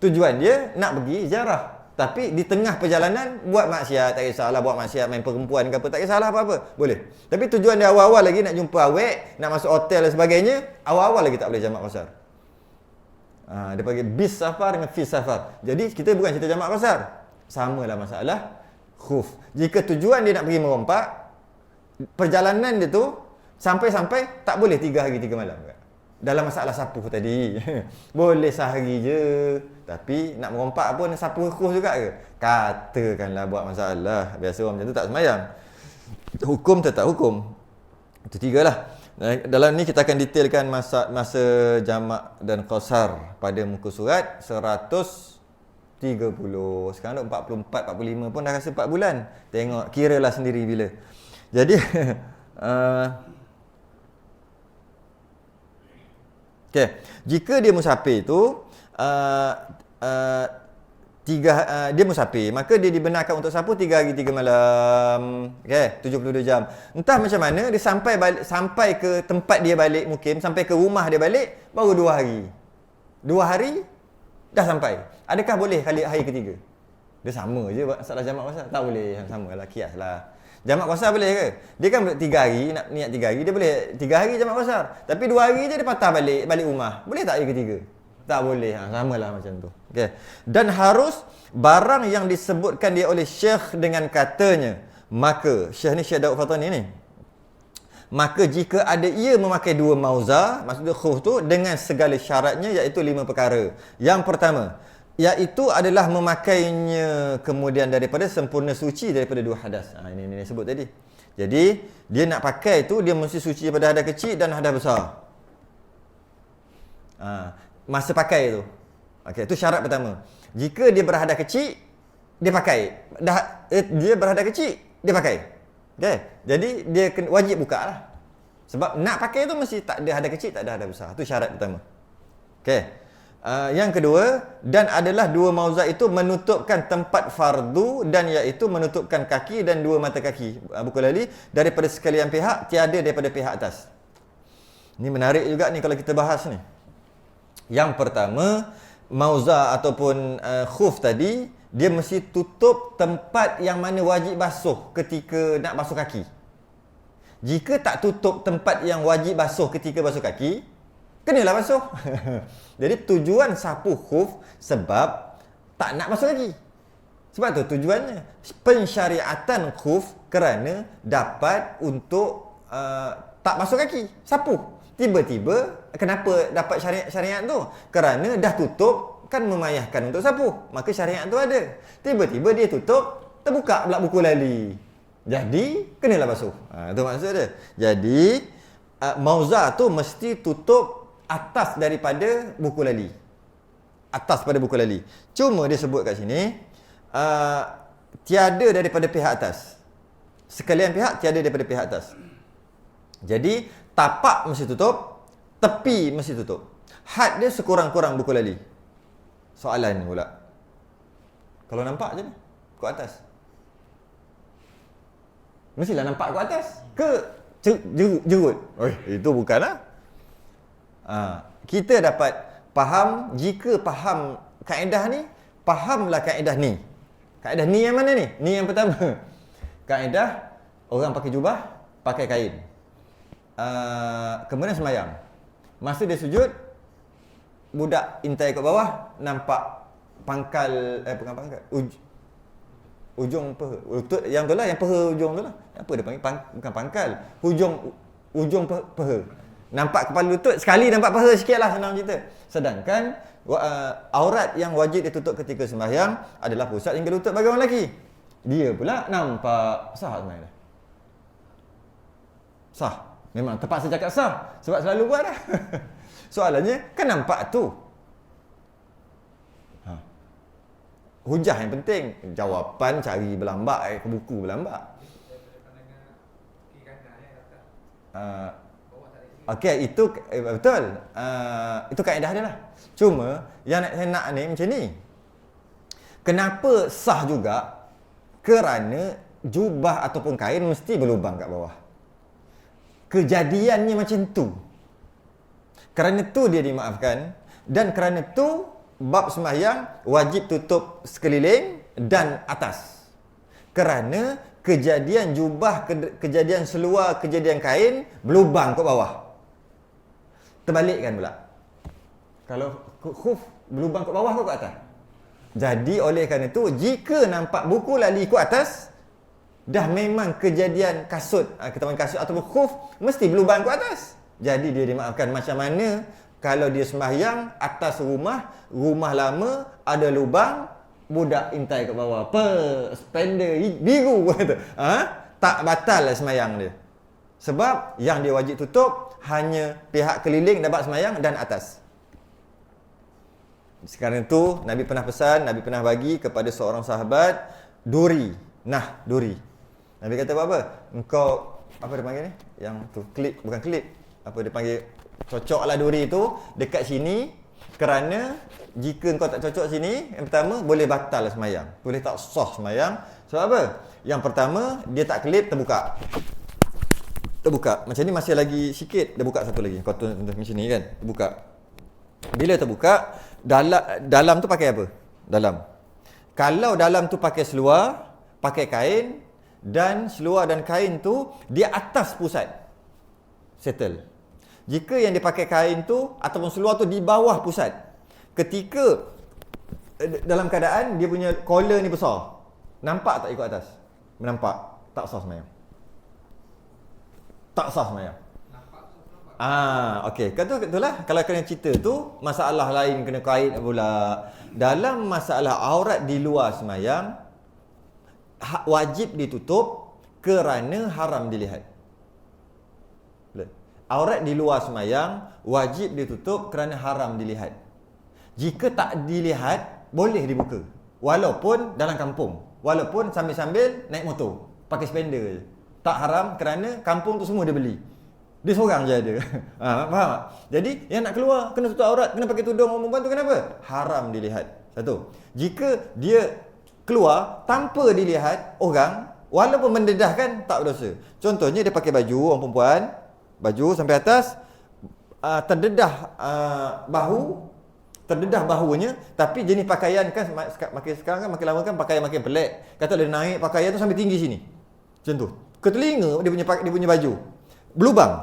Tujuan dia nak pergi ziarah. Tapi di tengah perjalanan buat maksiat, tak kisahlah buat maksiat, main perempuan ke apa, tak kisahlah apa-apa. Boleh. Tapi tujuan dia awal-awal lagi nak jumpa awek, nak masuk hotel dan sebagainya, awal-awal lagi tak boleh jamak qasar. Dia panggil bis safar dengan fis safar. Jadi kita bukan cerita jamak qasar. Samalah masalah khuf. Jika tujuan dia nak pergi merompak, perjalanan dia tu sampai-sampai tak boleh 3 hari 3 malam. Dalam masalah sapuh tadi. Boleh sehari je. Tapi nak merompak pun sapuh khuf juga ke? Katakanlah buat masalah. Biasa orang macam tu tak sembahyang. Hukum tetap hukum. Itu 3 lah. Dalam ni kita akan detailkan masa jamak dan qasar pada muka surat 130. Sekarang dah 44, 45 pun dah rasa 4 bulan. Tengok, kiralah sendiri bila. Jadi okay. Jika dia musafir tu dia musafir, maka dia dibenarkan untuk sapu 3 hari 3 malam. Okey, 72 jam. Entah macam mana dia sampai ke tempat dia balik mukim, sampai ke rumah dia balik baru 2 hari. 2 hari dah sampai. Adakah boleh kali hari ketiga? Dia sama je masalah jamak qasar. Tak boleh, samalah, kiaslah. Jamak qasar boleh ke? Dia kan 3 hari, nak niat 3 hari, dia boleh 3 hari jamak qasar. Tapi 2 hari je dia patah balik rumah. Boleh tak hari ketiga? Tak boleh. Samalah macam tu. Okey. Dan harus barang yang disebutkan dia oleh Syekh dengan katanya. Maka Syekh ni Syekh Daud Fatani ni. Maka jika ada ia memakai 2 mauza, maksudnya khuf tu dengan segala syaratnya, iaitu 5 perkara. Yang pertama, iaitu adalah memakainya kemudian daripada sempurna suci daripada 2 hadas. Ini sebut tadi. Jadi dia nak pakai tu dia mesti suci daripada hadas kecil dan hadas besar. Masa pakai tu. Okey, itu syarat pertama. Jika dia berhadas kecil, dia pakai. Dia berhadas kecil, dia pakai. Okey. Jadi dia wajib buka lah. Sebab nak pakai tu mesti tak ada hadas kecil, tak ada hadas besar. Itu syarat pertama. Okey. Yang kedua, dan adalah 2 mauzat itu menutupkan tempat fardu, dan iaitu menutupkan kaki dan 2 mata kaki. Buku lali daripada sekalian pihak, tiada daripada pihak atas. Ini menarik juga ni kalau kita bahas ni. Yang pertama, mauzat ataupun khuf tadi, dia mesti tutup tempat yang mana wajib basuh ketika nak basuh kaki. Jika tak tutup tempat yang wajib basuh ketika basuh kaki, kenalah basuh. Jadi tujuan sapu khuf sebab tak nak basuh kaki. Sebab tu tujuannya. Pensyariatan khuf kerana dapat untuk tak basuh kaki, sapu. Tiba-tiba kenapa dapat syariat tu? Kerana dah tutup kan memayahkan untuk sapu. Maka syariat tu ada. Tiba-tiba dia tutup, terbuka pula buku lali. Jadi kenalah basuh. Itu maksud dia. Jadi mauzat tu mesti tutup atas daripada buku lali. Atas pada buku lali. Cuma dia sebut kat sini tiada daripada pihak atas. sekalian pihak tiada daripada pihak atas. Jadi tapak mesti tutup, tepi mesti tutup. Had dia sekurang-kurang buku lali. Soalan pula, kalau nampak je ni, kot atas. Mestilah nampak kot atas ke jerut? Itu bukanlah. Kita dapat faham, jika faham kaedah ni, fahamlah kaedah ni. Kaedah ni yang mana ni? Ni yang pertama. Kaedah orang pakai jubah, pakai kain. Kemudian sembahyang. Masa dia sujud, budak intai kat bawah nampak pangkal, bukan pangkal, ujung peha. Lutut yang tu lah, yang peha ujung tu lah. Apa dia panggil? Bukan pangkal. Ujung peha. Nampak kepala lutut, sekali nampak peha sikit lah, senang cerita. Sedangkan aurat yang wajib ditutup ketika sembahyang adalah pusat hingga lutut bagi orang lelaki. Dia pula nampak sah sembahyang. Sah. Memang terpaksa cakap sah sebab selalu buat dah. Soalannya, kan nampak tu. Hujah yang penting. Jawapan cari berlambak ke buku berlambak. Okey, itu betul. Itu kaedah dia lah. Cuma yang saya nak ni macam ni. Kenapa sah juga? Kerana jubah ataupun kain mesti berlubang kat bawah. Kejadiannya macam tu. Kerana tu dia dimaafkan, dan kerana tu bab sembahyang wajib tutup sekeliling dan atas. Kerana kejadian jubah, kejadian seluar, kejadian kain berlubang ke bawah. Terbalikkan pula. Kalau khuf berlubang ke bawah ke atas. Jadi oleh kerana itu, jika nampak buku lali ke atas, dah memang kejadian kasut, kita panggil kasut ataupun khuf mesti berlubang ke atas. Jadi dia dimaafkan. Macam mana kalau dia sembahyang atas rumah lama ada lubang, budak intai kat bawah, spender biru kata. Tak batal lah sembahyang dia. Sebab yang dia wajib tutup hanya pihak keliling dapat sembahyang dan atas. Sekarang itu Nabi pernah pesan, Nabi pernah bagi kepada seorang sahabat duri. Nabi kata apa? Engkau, apa dia panggil ni? Yang tu, klip, bukan klip. Apa dia panggil? Cocoklah duri tu dekat sini, kerana jika engkau tak cocok sini, yang pertama boleh batal sembahyang. Boleh tak sah sembahyang. Sebab apa? Yang pertama, dia tak klip, terbuka. Macam ni masih lagi sikit, dia buka satu lagi. Kau tu macam ni kan, terbuka. Bila terbuka, dalam tu pakai apa? Kalau dalam tu pakai seluar, pakai kain, dan seluar dan kain tu di atas pusat, settle. Jika yang dipakai kain tu ataupun seluar tu di bawah pusat, ketika dalam keadaan dia punya collar ni besar, nampak tak ikut atas? Nampak. Tak sah sembahyang. Okey. Itulah kalau kena cerita tu, masalah lain kena kait pula. Dalam masalah aurat di luar sembahyang, wajib ditutup kerana haram dilihat. Aurat di luar sembahyang wajib ditutup kerana haram dilihat. Jika tak dilihat, boleh dibuka. Walaupun dalam kampung, walaupun sambil-sambil naik motor, pakai spender je. Tak haram kerana kampung tu semua dia beli. Dia seorang je ada. Faham tak? Jadi yang nak keluar kena tutup aurat, kena pakai tudung orang perempuan tu, kenapa? Haram dilihat. Satu. Jika dia keluar tanpa dilihat orang, walaupun mendedahkan, tak berdosa. Contohnya dia pakai baju orang perempuan, baju sampai atas, terdedah bahunya, tapi jenis pakaian kan makin sekarang kan makin lama kan pakaian makin pelik. Kata dia naik pakaian tu sampai tinggi sini. Macam tu. Ke telinga dia punya baju berlubang.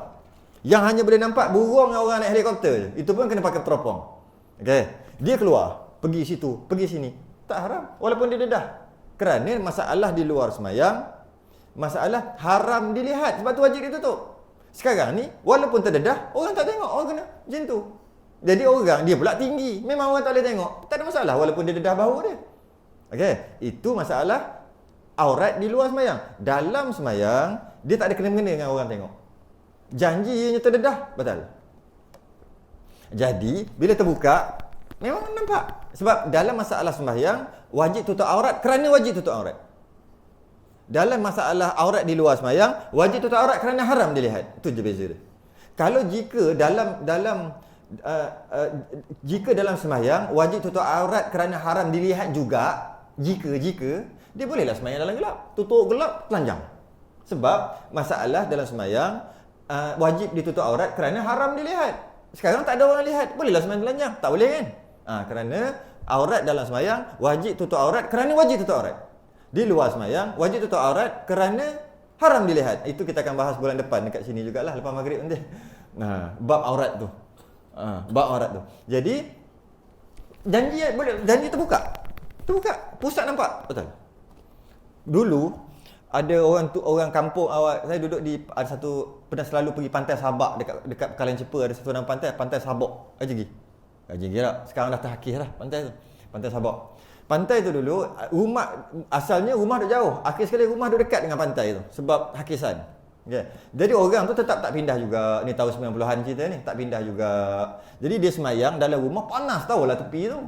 Yang hanya boleh nampak burung yang orang naik helikopter je. Itu pun kena pakai teropong. Okey. Dia keluar, pergi situ, pergi sini. Tak haram walaupun dia dedah. Kerana masalah di luar sembahyang, masalah haram dilihat, sebab tu wajib ditutup. Sekarang ni walaupun terdedah, orang tak tengok, orang kena macam tu. Jadi orang dia pula tinggi, memang orang tak boleh tengok. Tak ada masalah walaupun dia dedah bahu dia. Okey, itu masalah aurat di luar sembahyang. Dalam sembahyang dia tak ada kena-mengena dengan orang tengok. Janji ianya terdedah, batal. Jadi bila terbuka memang nampak. Sebab dalam masalah sembahyang wajib tutup aurat kerana wajib tutup aurat. Dalam masalah aurat di luar semayang, wajib tutup aurat kerana haram dilihat. Itu je beza dia. Kalau jika jika dalam semayang wajib tutup aurat kerana haram dilihat juga, jika dia bolehlah semayang dalam gelap. Tutup gelap, telanjang. Sebab masalah dalam semayang wajib ditutup aurat kerana haram dilihat. Sekarang tak ada orang lihat, bolehlah semayang telanjang? Tak boleh kan? Kerana aurat dalam semayang wajib tutup aurat kerana wajib tutup aurat. Di luar semayang wajib tutup aurat kerana haram dilihat. Itu kita akan bahas bulan depan dekat sini jugalah lepas maghrib nanti. Bab aurat tu. Bab aurat tu. Jadi janji terbuka. Pusat nampak. Betul. Dulu ada orang kampung awak, saya duduk di ada satu, pernah selalu pergi pantai Sabak dekat Kalian Cepa, ada satu nama pantai Sabak. Haji tak? Sekarang dah terhakis dah pantai tu. Pantai Sabak. Pantai tu dulu asalnya rumah duduk jauh. Akhir sekali rumah duduk dekat dengan pantai tu sebab hakisan. Okay. Jadi orang tu tetap tak pindah juga. Ni tahun 90-an cerita ni, tak pindah juga. Jadi dia semayang dalam rumah, panas tahulah tepi tu.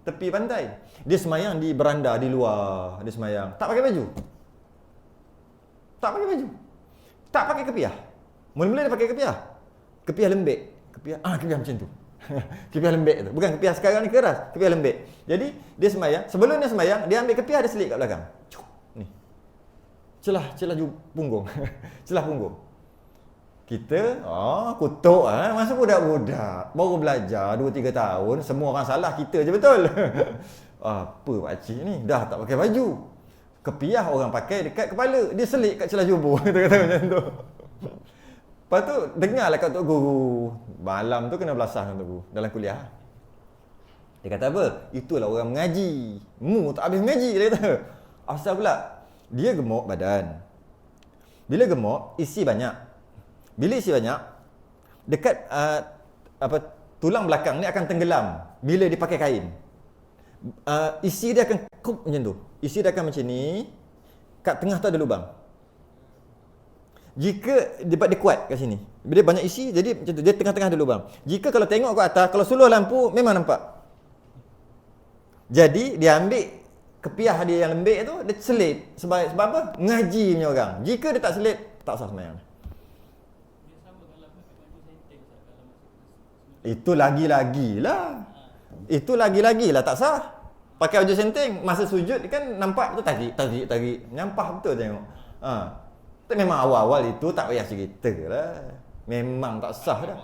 Tepi pantai. Dia semayang di beranda di luar. Dia semayang tak pakai baju. Tak pakai kepiah. Mula-mula dia pakai kepiah. Kepiah lembek. Kepiah macam tu. Kepiah lembek tu. Bukan kepiah sekarang ni keras. Kepiah lembek. Jadi dia semayang. Sebelum dia semayang, dia ambil kepiah, dia selit kat belakang. Ni. Celah punggung. Celah punggung. Kita, kutuk masa budak-budak. Baru belajar 2-3 tahun. Semua orang salah, kita je betul. Apa pakcik ni? Dah tak pakai baju. Kepiah orang pakai dekat kepala, dia selit kat celah jubur. Kata macam tu. Lepas tu dengarlah kat tok guru. Malam tu kena belasah dengan tok guru dalam kuliah. Dia kata apa? Itulah orang mengaji. Tak habis mengaji, dia kata. Asal pula dia gemuk badan. Bila gemuk, isi banyak. Bila isi banyak, dekat tulang belakang ni akan tenggelam bila dia pakai kain. Isi dia akan kup macam tu. Isi dia akan macam ni. Kat tengah tu ada lubang. Jika dia kuat kat sini, bila banyak isi, jadi macam tu. Dia tengah-tengah ada lubang. Jika kalau tengok ke atas, kalau suluh lampu, memang nampak. Jadi dia ambil kepiah dia yang lembek tu, dia selit. Sebab apa? Ngaji punya orang. Jika dia tak selit, tak sah sembahyang. Itu lagi-lagilah. Itu lagi-lagilah tak sah. Pakai baju senteng, masa sujud kan nampak tu tarik. Nyampah betul tengok. Tapi memang awal-awal itu tak payah cerita lah. Memang tak sah dah.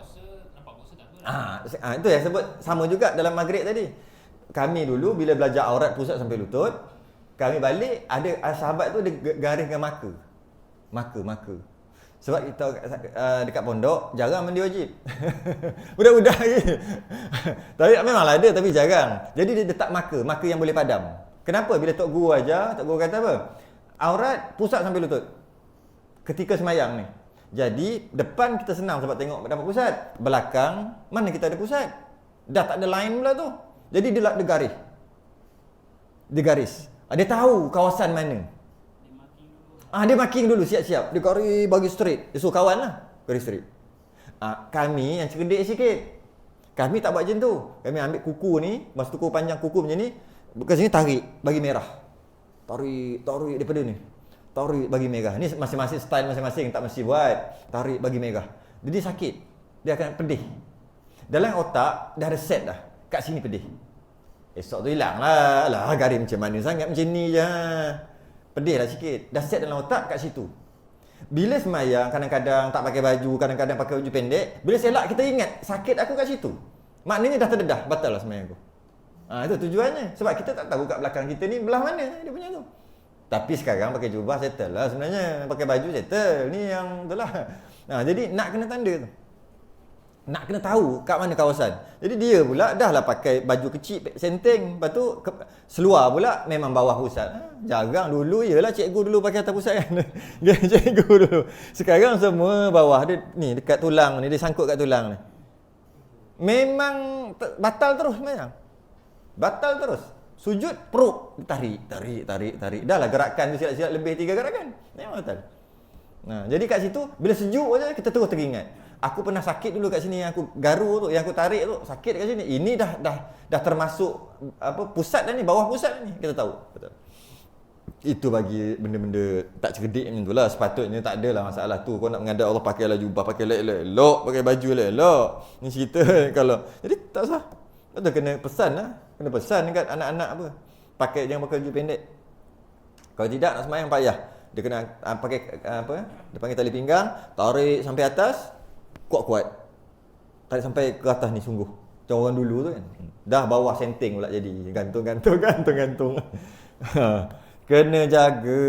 Itu yang sebut sama juga dalam maghrib tadi. Kami dulu bila belajar aurat pusat sampai lutut, kami balik ada sahabat tu dia garis dengan maka. Sebab kita dekat pondok jarang mandi wajib. Budak-budak lagi. Tapi memanglah ada tapi jarang. Jadi dia letak maka yang boleh padam. Kenapa? Bila tok guru ajar, tok guru kata apa? Aurat pusat sampai lutut. Ketika semayang ni. Jadi depan kita senang sebab tengok dapat pusat. Belakang mana kita ada pusat? Dah tak ada line pula tu. Jadi dia garis. Dia garis. Dia tahu kawasan mana. Dia marking dulu siap-siap. Dia garis bagi straight. Dia suruh kawan lah. Garis straight. Kami yang cerdik sikit. Kami tak buat macam tu. Kami ambil kuku ni. Masa kuku panjang kuku macam ni. Ke sini tarik. Bagi merah. Tarik daripada ni. Tarik bagi merah. Ni masing-masing style masing-masing. Tak mesti buat. Tarik bagi merah. Jadi sakit. Dia akan pedih. Dalam otak dah ada set dah. Kat sini pedih. Esok tu hilang lah. Garis macam mana sangat macam ni je. Pedih lah sikit. Dah set dalam otak kat situ. Bila semayang, kadang-kadang tak pakai baju, kadang-kadang pakai baju pendek. Bila selak, kita ingat, sakit aku kat situ. Maknanya dah terdedah, batal lah semayang aku. Itu tujuannya. Sebab kita tak tahu kat belakang kita ni belah mana dia punya tu. Tapi sekarang pakai jubah, settle lah sebenarnya. Pakai baju, settle. Ni yang tu lah. Jadi nak kena tanda tu. Nak kena tahu kat mana kawasan. Jadi dia pula dah lah pakai baju kecil senteng. Lepas tu seluar pula memang bawah pusat. Jarang dulu ialah cikgu dulu pakai atas pusat kan. Cikgu dulu. Sekarang semua bawah dia ni dekat tulang ni, dia sangkut kat tulang ni. Memang batal terus sebenarnya. Batal terus. Sujud perut tarik. Dah lah gerakan tu silap-silap lebih 3 gerakan. Memang batal. Jadi kat situ bila sejuk aja kita terus teringat. Aku pernah sakit dulu kat sini yang aku garu tu, yang aku tarik tu, sakit kat sini. Ini dah termasuk apa pusat dah ni, bawah pusat ni. Kita tahu. Betul. Itu bagi benda-benda tak cerdik macam tu lah. Sepatutnya tak adalah masalah tu. Kau nak menghadap Allah pakailah jubah, pakai elok-elok, pakai baju elok-elok. Ni cerita kalau. Jadi tak sah. Betul kena pesan lah. Kena pesan dekat anak-anak apa. Jangan pakai baju pendek. Kalau tidak nak sembahyang payah. Dia kena pakai apa? Dia panggil tali pinggang, tarik sampai atas, kuat-kuat. Tarik sampai ke atas ni sungguh. Macam orang dulu tu kan. Dah bawah senting pula jadi. Gantung. Kena jaga.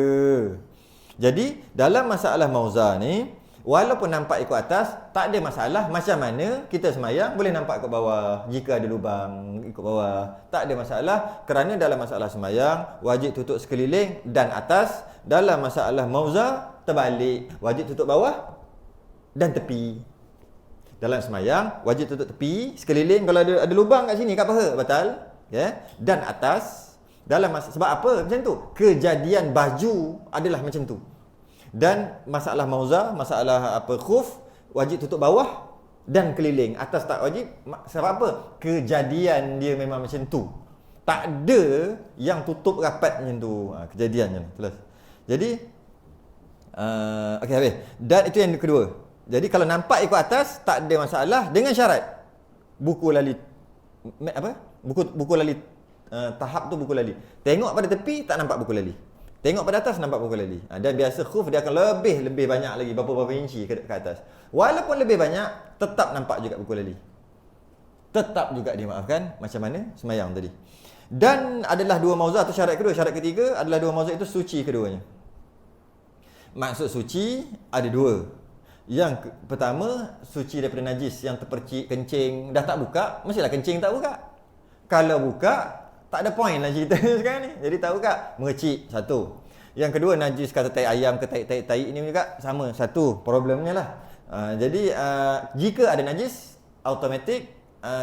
Jadi dalam masalah mauzah ni, walaupun nampak ikut atas, tak ada masalah. Macam mana kita semayang boleh nampak ikut bawah. Jika ada lubang ikut bawah, tak ada masalah. Kerana dalam masalah semayang wajib tutup sekeliling dan atas. Dalam masalah mauzah terbalik, wajib tutup bawah dan tepi. Dalam semayang wajib tutup tepi, sekeliling. Kalau ada lubang kat sini kat paha, batal. Ya, dan atas. Dalam sebab apa macam tu? Kejadian baju adalah macam tu. Dan masalah mauzah, masalah khuf, wajib tutup bawah dan keliling. Atas tak wajib. Sebab apa? Kejadian dia memang macam tu. Tak ada yang tutup rapat macam tu. Kejadiannya. Terus. Jadi okey habis. Dan itu yang kedua. Jadi kalau nampak ikut atas tak ada masalah dengan syarat buku lali buku lali tahap tu buku lali. Tengok pada tepi tak nampak buku lali. Tengok pada atas nampak buku lali. Dan biasa khuf dia akan lebih banyak lagi berapa inci ke atas. Walaupun lebih banyak tetap nampak juga buku lali. Tetap juga dimaafkan macam mana semayang tadi. Dan adalah dua mauzah tu syarat kedua. Syarat ketiga adalah dua mauzah itu suci keduanya. Maksud suci ada dua. Yang pertama suci daripada najis yang terpercik kencing dah tak buka, mestilah kencing tak buka. Kalau buka tak ada point lah cerita sekarang ni. Jadi tak buka, mengecik satu. Yang kedua najis kata tai ayam ke tai ini juga sama satu problemnya lah. Jadi jika ada najis automatik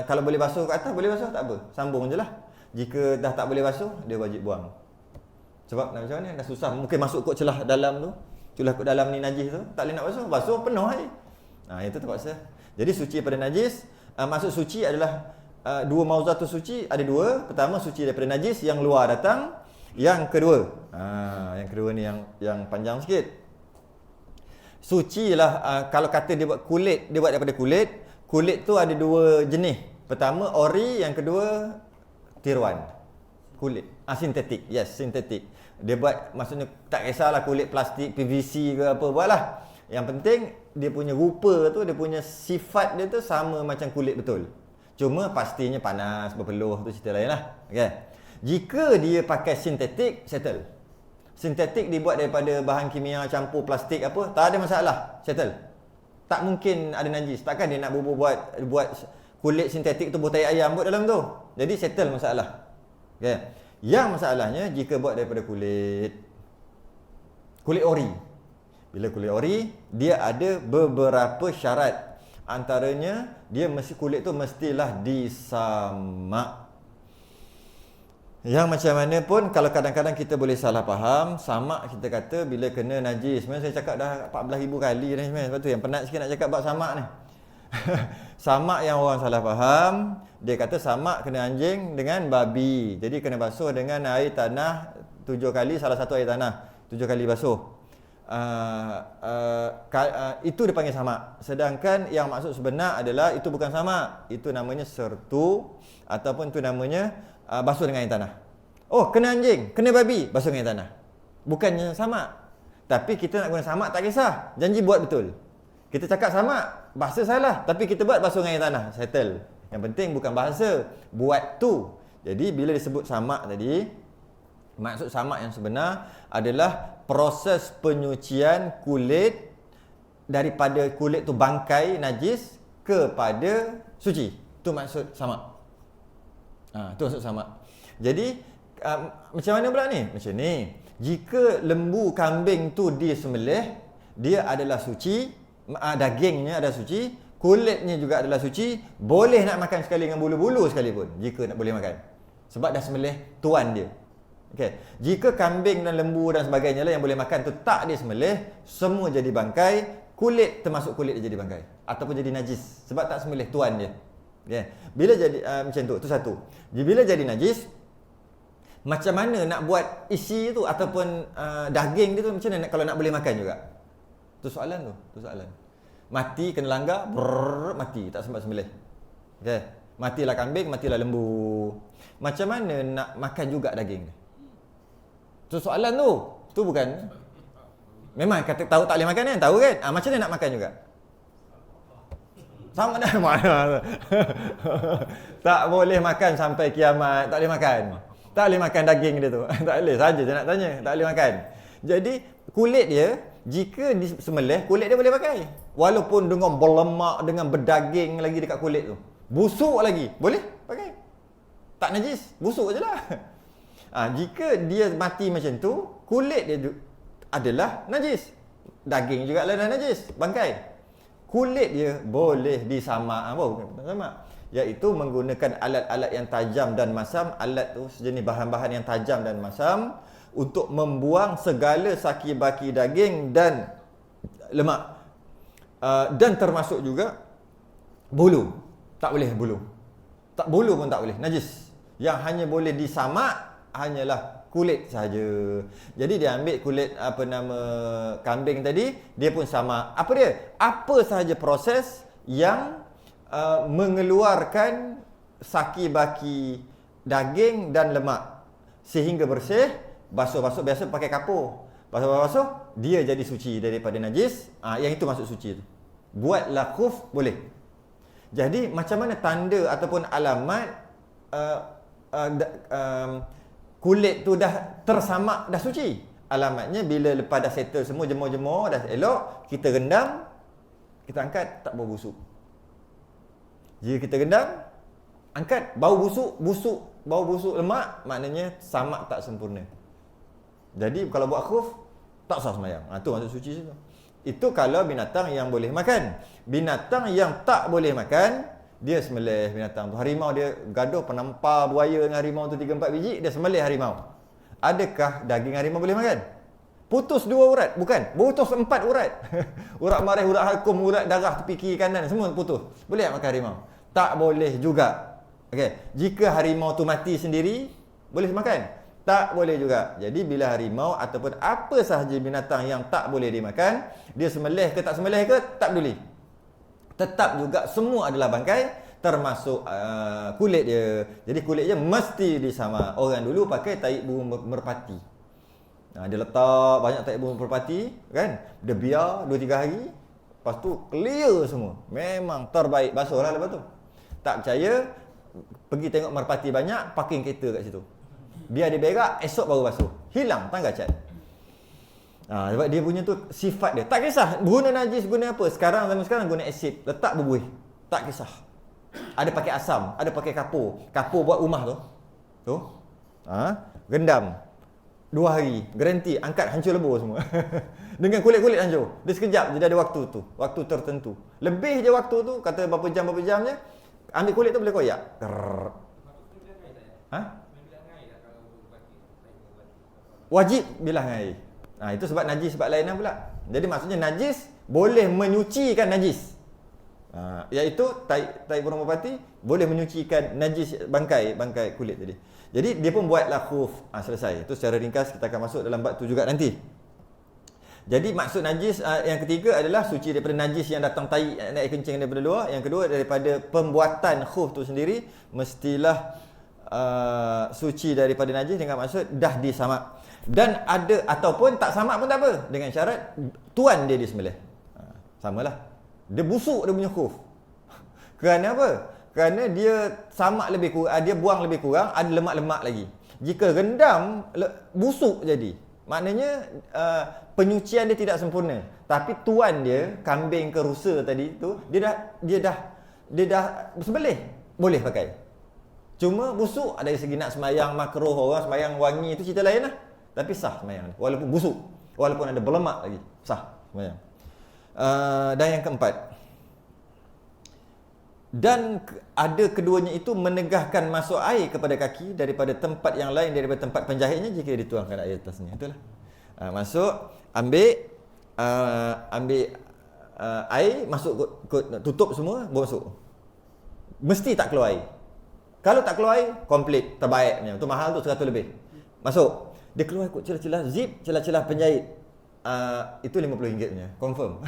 kalau boleh basuh ke atas boleh basuh tak apa, sambung je lah. Jika dah tak boleh basuh dia wajib buang. Sebab macam mana dah susah, mungkin masuk kot celah dalam tu. Celah kot dalam ni najis tu, tak boleh nak basuh penuh aje. Itu terpaksa. Jadi suci daripada najis, maksud suci adalah dua mauzah tu suci ada dua. Pertama suci daripada najis yang luar datang. Yang kedua, yang kedua ni yang panjang sikit. Suci lah kalau kata dia buat kulit, dia buat daripada kulit. Kulit tu ada dua jenis. Pertama ori, yang kedua tiruan. Kulit. Sintetik. Yes, sintetik. Dia buat maksudnya tak kisahlah kulit plastik, PVC ke apa buatlah. Yang penting dia punya rupa tu, dia punya sifat dia tu sama macam kulit betul. Cuma pastinya panas, berpeluh tu cerita lain lah. Okay. Jika dia pakai sintetik, settle. Sintetik dibuat daripada bahan kimia campur plastik apa, tak ada masalah, settle. Tak mungkin ada najis. Takkan dia nak buat kulit sintetik tu botai ayam buat dalam tu. Jadi settle masalah. Okay. Yang masalahnya jika buat daripada kulit ori. Bila kulit ori, dia ada beberapa syarat. Antaranya dia kulit tu mestilah disamak. Yang macam mana pun kalau kadang-kadang kita boleh salah faham, samak kita kata bila kena najis. Sebenarnya saya cakap dah 14,000 kali dah sebenarnya. Sebab tu yang penat sikit nak cakap bab samak ni. Samak yang orang salah faham, dia kata samak kena anjing dengan babi. Jadi kena basuh dengan air tanah 7 kali, salah satu air tanah 7 kali basuh. Itu dipanggil samak. Sedangkan yang maksud sebenar adalah itu bukan samak. Itu namanya sertu ataupun itu namanya basuh dengan air tanah. Oh, kena anjing, kena babi, basuh dengan air tanah. Bukannya samak. Tapi kita nak guna samak tak kisah. Janji buat betul. Kita cakap samak, bahasa salah. Tapi kita buat basuh dengan air tanah, settle. Yang penting bukan bahasa, buat tu. Jadi bila disebut samak tadi, maksud samak yang sebenar adalah proses penyucian kulit daripada kulit tu bangkai najis kepada suci. Tu maksud samak. Tu maksud samak. Jadi macam mana pula ni? Macam ni. Jika lembu kambing tu disembelih, dia adalah suci, dagingnya adalah suci, kulitnya juga adalah suci, boleh nak makan sekali dengan bulu-bulu sekalipun jika nak boleh makan. Sebab dah sembelih tuan dia. Okey. Jika kambing dan lembu dan sebagainya lah yang boleh makan tu tak disembelih, semua jadi bangkai, kulit termasuk kulit dia jadi bangkai ataupun jadi najis sebab tak sembelih tuan dia. Okey. Bila jadi macam tu satu. Bila jadi najis, Macam mana nak buat isi tu ataupun daging dia tu macam mana kalau nak boleh makan juga? Tu soalan tu. Tu soalan. Mati kena langgar, mati tak sempat sembelih. Okey. Matilah kambing, matilah lembu. Macam mana nak makan juga daging dia? Tu soalan tu. Tu bukan. Memang kata tahu tak boleh makan kan? Tahu kan? Macam mana nak makan juga? Sama dah mana. Tak boleh makan sampai kiamat, tak boleh makan. Tak boleh makan daging dia tu. Tak boleh saja je nak tanya, tak boleh makan. Jadi kulit dia jika disembelih, kulit dia boleh pakai. Walaupun dengan berlemak, dengan berdaging lagi dekat kulit tu. Busuk lagi, boleh pakai. Tak najis, busuk je lah. Jika dia mati macam tu, kulit dia adalah najis. Daging juga adalah najis, bangkai. Kulit dia boleh disamak. Apa bukan samak? Iaitu menggunakan alat-alat yang tajam dan masam. Alat tu sejenis bahan-bahan yang tajam dan masam untuk membuang segala saki-baki daging dan lemak. Dan termasuk juga bulu. Tak boleh bulu. Bulu pun tak boleh, najis. Yang hanya boleh disamak hanyalah kulit saja. Jadi dia ambil kulit kambing tadi, dia pun sama. Apa dia? Apa sahaja proses yang mengeluarkan saki-baki daging dan lemak sehingga bersih, basuh-basuh, biasa pakai kapur. Basuh-basuh, dia jadi suci daripada najis. Yang itu masuk suci tu. Buatlah khuf boleh. Jadi macam mana tanda ataupun alamat kulit tu dah tersamak, dah suci? Alamatnya bila lepas dah settle semua, jemur-jemur, dah elok, kita rendam, kita angkat, tak bau busuk. Jika kita rendam, angkat, bau busuk, bau busuk lemak, maknanya samak tak sempurna. Jadi kalau buat khuf, tak sah sembahyang. Tu maksud suci situ. Itu kalau binatang yang boleh makan. Binatang yang tak boleh makan, dia sembelih binatang tu. Harimau dia gaduh penampar buaya dengan harimau tu 3-4 biji, dia sembelih harimau. Adakah daging harimau boleh makan? Putus 2 urat? Bukan. Putus 4 urat. Urat marih, urat halkum, urat darah tepi kiri kanan, semua putus. Boleh tak makan harimau? Tak boleh juga. Okey. Jika harimau tu mati sendiri, boleh makan? Tak boleh juga. Jadi bila harimau ataupun apa sahaja binatang yang tak boleh dimakan, dia sembelih ke tak sembelih ke, tak peduli. Tetap juga semua adalah bangkai, termasuk kulit dia. Jadi kulit dia mesti disamak. Orang dulu pakai tahi burung merpati. Dia letak banyak tahi burung merpati, kan? Dia biar 2-3 hari, lepas tu clear semua. Memang terbaik. Basuhlah lepas tu. Tak percaya, pergi tengok merpati banyak, parking kereta kat situ. Biar dia berak, esok baru basuh. Hilang tangga cat. Sebab dia punya tu sifat dia. Tak kisah guna najis, guna apa. Zaman sekarang guna asid, letak berbuih. Tak kisah. Ada pakai asam, ada pakai kapur. Kapur buat rumah tu. Rendam 2 hari, garanti angkat hancur lebur semua. Dengan kulit-kulit hancur. Dia sekejap je, dia ada waktu tu, waktu tertentu. Lebih je waktu tu, kata berapa jam je, ambil kulit tu boleh koyak. Wajib bilang air. Itu sebab najis, sebab lain pula. Jadi maksudnya najis boleh menyucikan najis. Iaitu tai burung merpati boleh menyucikan najis bangkai kulit tadi. Jadi dia pun buatlah khuf. Selesai. Itu secara ringkas kita akan masuk dalam bab tu juga nanti. Jadi maksud najis yang ketiga adalah suci daripada najis yang datang tai air kencing daripada luar. Yang kedua daripada pembuatan khuf tu sendiri mestilah suci daripada najis dengan maksud dah disamak. Dan ada ataupun tak samak pun tak apa, dengan syarat tuan dia disembelih. Samalah. Dia busuk dia punya khuf. Kerana apa? Kerana dia samak lebih kurang, dia buang lebih kurang, ada lemak-lemak lagi. Jika rendam, busuk jadi. Maknanya penyucian dia tidak sempurna. Tapi tuan dia, kambing ke rusa tadi tu, dia dah sembelih, boleh pakai. Cuma busuk, dari segi nak sembahyang makruh, orang sembahyang wangi itu cerita lain lah. Tapi sah sembahyang, walaupun busuk, walaupun ada berlemak lagi, sah sembahyang. Dan yang keempat, dan ada keduanya itu menegahkan masuk air kepada kaki daripada tempat yang lain daripada tempat penjahitnya jika dituangkan air atasnya. Itulah. Masuk, ambil air, masuk, tutup semua, masuk. Mesti tak keluar air. Kalau tak keluar air, komplit, terbaiknya. Itu mahal tu 100 lebih. Masuk. Dia keluar ikut celah-celah zip, celah-celah penjahit. Itu RM50 punya, confirm.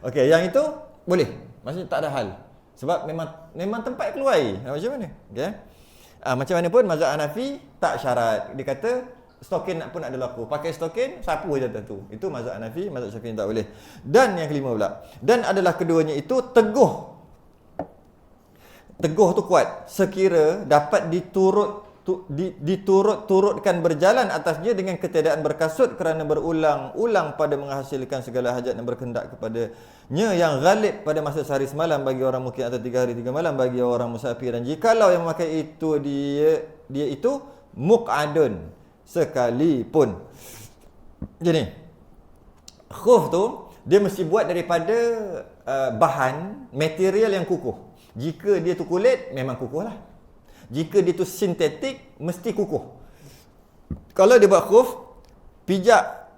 Okey, yang itu boleh. Maksudnya tak ada hal. Sebab memang tempat keluar air. Macam mana? Okey. Macam mana pun mazhab Hanafi tak syarat. Dia kata stokin pun nak ada laku. Pakai stokin, sapu je tu. Itu mazhab Hanafi, mazhab Syafi'i tak boleh. Dan yang kelima pula. Dan adalah keduanya itu teguh. Teguh tu kuat. Sekira dapat diturut-turutkan berjalan atasnya dengan ketiadaan berkasut kerana berulang-ulang pada menghasilkan segala hajat yang berkendak kepadanya yang ghalib pada masa sehari semalam bagi orang mukim atau 3 hari 3 malam bagi orang musafir. Dan jikalau yang memakai itu dia itu muq'adun sekalipun. Jadi khuf tu dia mesti buat daripada bahan material yang kukuh. Jika dia tu kulit memang kukuh lah. Jika dia tu sintetik mesti kukuh. Kalau dia buat khuf, pijak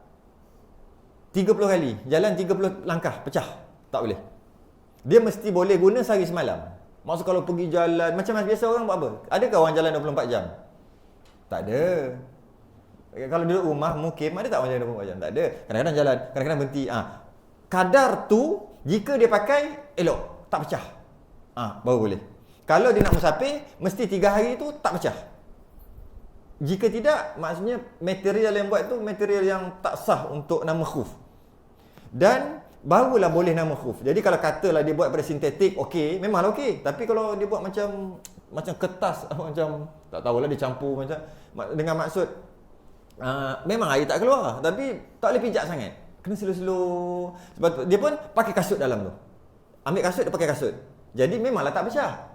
30 kali, jalan 30 langkah, pecah. Tak boleh. Dia mesti boleh guna sehari semalam. Maksud kalau pergi jalan, macam biasa orang buat apa? Adakah orang jalan 24 jam? Tak ada. Kalau duduk rumah, mukim, ada tak orang jalan 24 jam? Tak ada. Kadang-kadang jalan, kadang-kadang berhenti. Kadar tu, jika dia pakai, elok. Tak pecah. Baru boleh. Kalau dia nak musafir, mesti 3 hari tu tak pecah. Jika tidak, maksudnya material yang buat tu material yang tak sah untuk nama khuf. Dan barulah boleh nama khuf. Jadi kalau katalah dia buat pada sintetik, okey, memanglah okey. Tapi kalau dia buat macam kertas, macam tak tahulah dia campur macam dengan maksud memang air tak keluar, tapi tak boleh pijak sangat. Kena slow-slow. Sebab tu dia pun pakai kasut dalam tu. Ambil kasut, dia pakai kasut. Jadi memanglah tak pecah.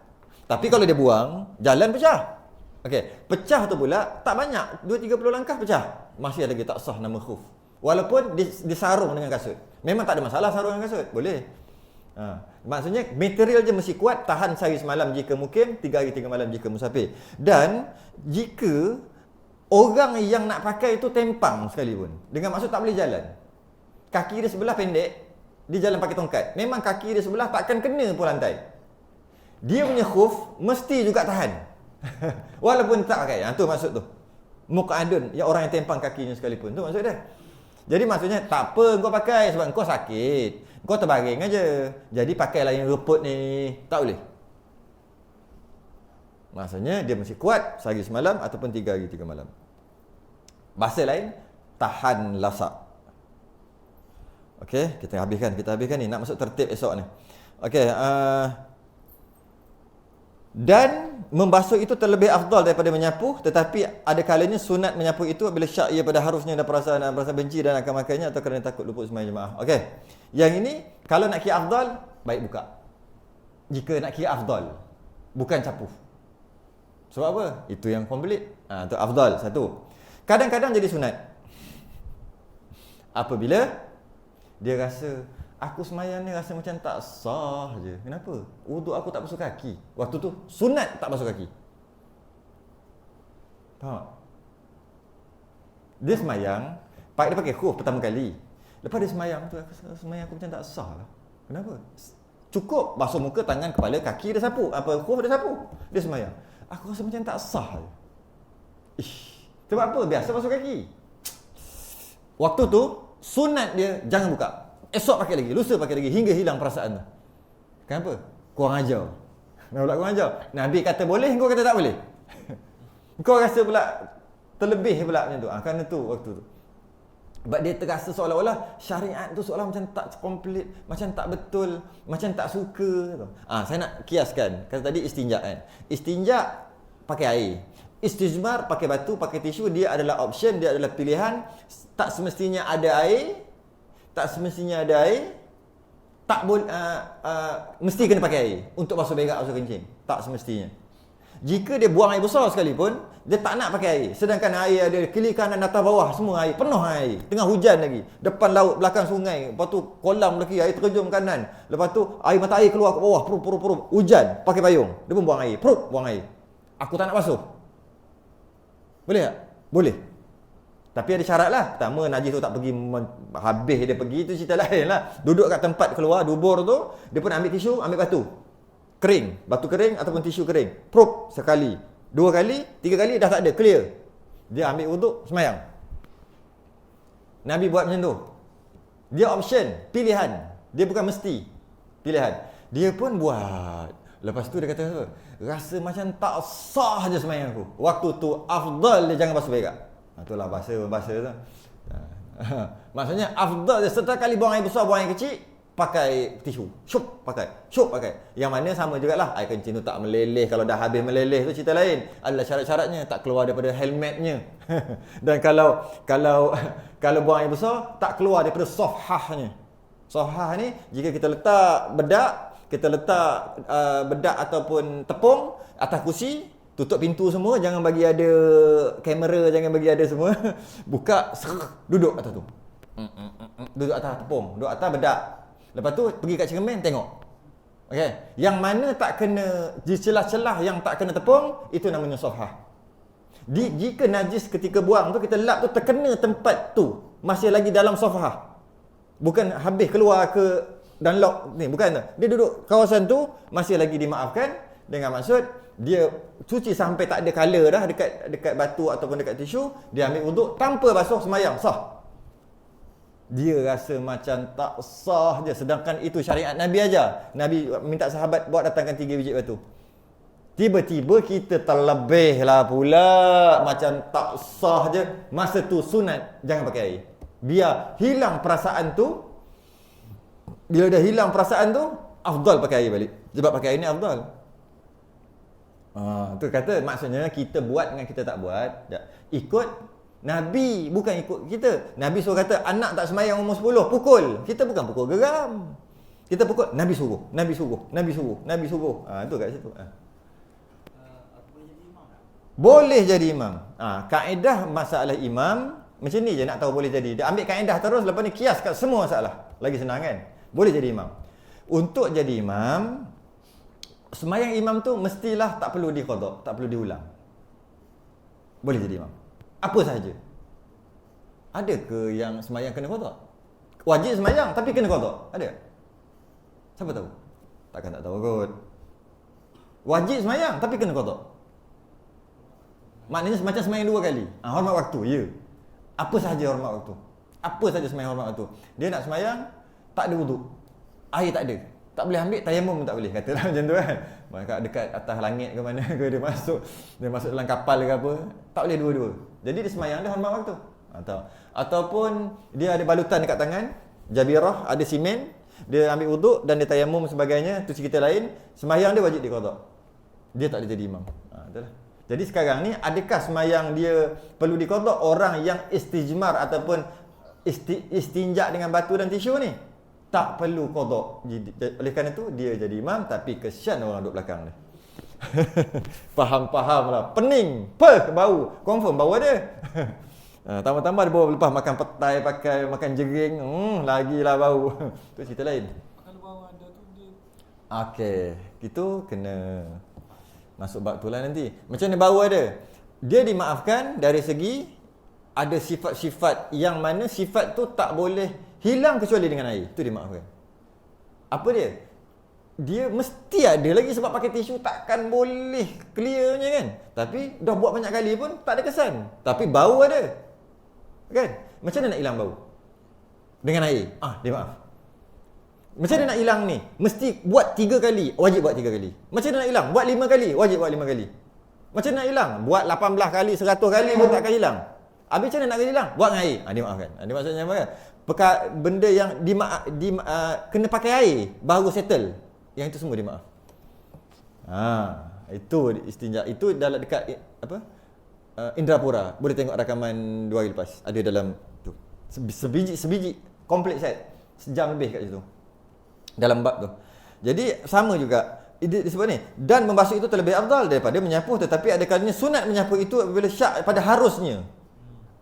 Tapi kalau dia buang, jalan pecah. Okey, pecah tu pula tak banyak, 2-30 langkah pecah. Masih lagi tak sah nama khuf. Walaupun disarung dengan kasut. Memang tak ada masalah sarung dengan kasut, boleh. Maksudnya material je mesti kuat, tahan sehari semalam jika mukim, 3 hari 3 malam jika musafir. Dan jika orang yang nak pakai itu tempang sekalipun, dengan maksud tak boleh jalan. Kaki dia sebelah pendek, dia jalan pakai tongkat. Memang kaki dia sebelah takkan kena pun lantai. Dia punya khuf mesti juga tahan. Walaupun tak pakai. Tu maksud tu. Muq'adun, ya orang yang tempang kakinya sekalipun. Tu maksud dia. Jadi maksudnya tak apa kau pakai sebab kau sakit. Kau terbaring aja. Jadi pakailah yang reput ni. Tak boleh. Maksudnya dia mesti kuat sehari semalam ataupun 3 hari 3 malam. Bahasa lain, tahan lasak. Okey, kita habiskan ni. Nak masuk tertib esok ni. Okey, dan membasuh itu terlebih afdal daripada menyapu, tetapi ada kalanya sunat menyapu itu apabila syak ia pada harusnya dan perasaan benci dan akan makannya atau kerana takut luput sembahyang jemaah. Okey. Yang ini kalau nak kira afdal, baik buka. Jika nak kira afdal, bukan capu. Sebab apa? Itu yang komplit. Itu afdal satu. Kadang-kadang jadi sunat. Apabila dia rasa aku sembahyang ni rasa macam tak sah je. Kenapa? Wuduk aku tak basuh kaki. Waktu tu sunat tak basuh kaki. Faham? Dia sembahyang, dia pakai khuf pertama kali. Lepas dia sembahyang tu, aku sembahyang aku macam tak sah lah. Kenapa? Cukup basuh muka, tangan, kepala, kaki dia sapu. Khuf dia sapu. Dia sembahyang. Aku rasa macam tak sah je. Sebab apa? Biasa basuh kaki. Waktu tu sunat dia jangan buka. Esok pakai lagi, lusa pakai lagi hingga hilang perasaan tu. Kenapa? Kurang ajar. Nak pula kurang ajar. Nabi kata boleh, kau kata tak boleh. Kau rasa pula terlebih pula macam tu. Kerana tu waktu tu. Sebab dia terasa seolah-olah syariat tu seolah macam tak komplit, macam tak betul, macam tak suka tu. Saya nak kiaskan. Kata tadi istinja kan. Istinja pakai air. Istijmar pakai batu, pakai tisu, dia adalah option, dia adalah pilihan. Tak semestinya ada air. Tak semestinya ada air. Tak boleh mesti kena pakai air untuk basuh berak, basuh kencing. Tak semestinya. Jika dia buang air besar sekalipun, dia tak nak pakai air. Sedangkan air ada kiri kanan atas bawah, semua air, penuh air. Tengah hujan lagi. Depan laut, belakang sungai. Lepas tu kolam lagi, air terjun kanan. Lepas tu air mata air keluar ke bawah, perup. Hujan, pakai payung. Dia pun buang air, buang air. Aku tak nak basuh. Boleh tak? Boleh. Tapi ada syarat lah. Pertama, najis tu tak pergi habis dia pergi, tu cerita lain lah. Duduk kat tempat keluar, dubur tu, dia pun ambil tisu, ambil batu. Kering. Batu kering ataupun tisu kering. Sekali. 2 kali, 3 kali dah tak ada. Clear. Dia ambil wuduk, semayang. Nabi buat macam tu. Dia option, pilihan. Dia bukan mesti. Pilihan. Dia pun buat. Lepas tu dia kata apa? Rasa macam tak sah je semayang aku. Waktu tu afdal dia jangan basuh berak. Itulah bahasa tu. Maksudnya afdal dia setiap kali buang air besar, buang air kecil, pakai tisu. Syup pakai. Yang mana sama jugalah. Air kencing tu tak meleleh. Kalau dah habis meleleh tu cerita lain. Adalah syarat-syaratnya tak keluar daripada helmetnya. Dan kalau buang air besar tak keluar daripada sofhahnya. Sofhah ni jika kita letak bedak ataupun tepung atas kursi, tutup pintu semua, jangan bagi ada kamera, jangan bagi ada semua. Buka, duduk atas tu. Duduk atas tepung, duduk atas bedak. Lepas tu pergi kat cermin tengok. Okey, yang mana tak kena di celah-celah yang tak kena tepung, itu namanya sofhah. Jika najis ketika buang tu kita lap tu terkena tempat tu, masih lagi dalam sofhah. Bukan habis keluar ke dan lock ni, bukan tu. Dia duduk kawasan tu masih lagi dimaafkan dengan maksud dia cuci sampai tak ada color dah dekat batu ataupun dekat tisu, dia ambil wuduk tanpa basuh, semayang sah. Dia rasa macam tak sah je, sedangkan itu syariat Nabi aja. Nabi minta sahabat buat datangkan 3 biji batu. Tiba-tiba kita terlebih lah pula, macam tak sah je. Masa tu sunat jangan pakai air. Biar hilang perasaan tu. Bila dah hilang perasaan tu, afdal pakai air balik. Sebab pakai air ni afdal. Tu kata maksudnya kita buat dengan kita tak buat, ikut Nabi, bukan ikut kita. Nabi suruh kata anak tak semayang umur 10, pukul. Kita bukan pukul geram. Kita pukul Nabi suruh. Tu kat situ. Boleh jadi imam. Kaedah masalah imam macam ni je, nak tahu boleh jadi. Dia ambil kaedah terus, lepas ni kias kat semua masalah. Lagi senang kan? Boleh jadi imam. Untuk jadi imam, semayang imam tu mestilah tak perlu diqada, tak perlu diulang. Boleh jadi imam. Apa sahaja. Ada ke yang semayang kena qada? Wajib semayang tapi kena qada? Ada? Siapa tahu? Takkan tak tahu kot. Wajib semayang tapi kena qada. Maknanya macam semayang 2 kali. Hormat waktu, ya. Apa sahaja hormat waktu. Apa sahaja semayang hormat waktu. Dia nak semayang, tak ada wuduk. Air tak ada. Tak boleh ambil, tayamum pun tak boleh. Katalah macam tu kan. Maka dekat atas langit ke mana ke dia masuk dalam kapal ke apa. Tak boleh dua-dua. Jadi dia semayang dia hormat waktu. Ataupun dia ada balutan dekat tangan, jabirah, ada simen, dia ambil wuduk dan dia tayamum sebagainya, tu cerita lain. Semayang dia wajib diqada. Dia tak boleh jadi imam. Itulah. Jadi sekarang ni adakah semayang dia perlu diqada orang yang istijmar ataupun istinja dengan batu dan tisu ni? Tak perlu qada. Oleh kerana tu dia jadi imam, tapi kesian orang duduk belakang dia. Faham lah. Pening, bau. Confirm bau ada. Tambah-tambah dia bawa lepas makan petai, makan jering, lagilah bau. Tu cerita lain. Kalau bau ada tu dia. Okey, itu kena masuk bab tu lah nanti. Macam mana bau ada? Dia dimaafkan dari segi ada sifat-sifat yang mana sifat tu tak boleh hilang kecuali dengan air. Itu dimaafkan. Apa dia? Dia mesti ada lagi sebab pakai tisu takkan boleh clearnya kan. Tapi dah buat banyak kali pun tak ada kesan. Tapi bau ada. Kan? Macam mana nak hilang bau? Dengan air. Dia maaf. Macam mana nak hilang ni? Mesti buat 3 kali, wajib buat 3 kali. Macam mana nak hilang? Buat 5 kali, wajib buat 5 kali. Macam mana nak hilang? Buat 18 kali, 100 kali pun takkan hilang. Habis macam mana nak hilang? Buat dengan air. Dia maafkan. Dia maksudnya apa kan? Benda yang kena pakai air baru settle. Yang itu semua dia maaf. Itu istinja. Itu dalam dekat apa? Indrapura. Boleh tengok rakaman 2 hari lepas. Ada dalam tu. Sebiji komplit set. Sejam lebih kat situ. Dalam bab tu. Jadi sama juga disebut ni, dan membasuh itu terlebih afdal daripada menyapu, tetapi ada kalanya sunat menyapu itu apabila syak pada harusnya.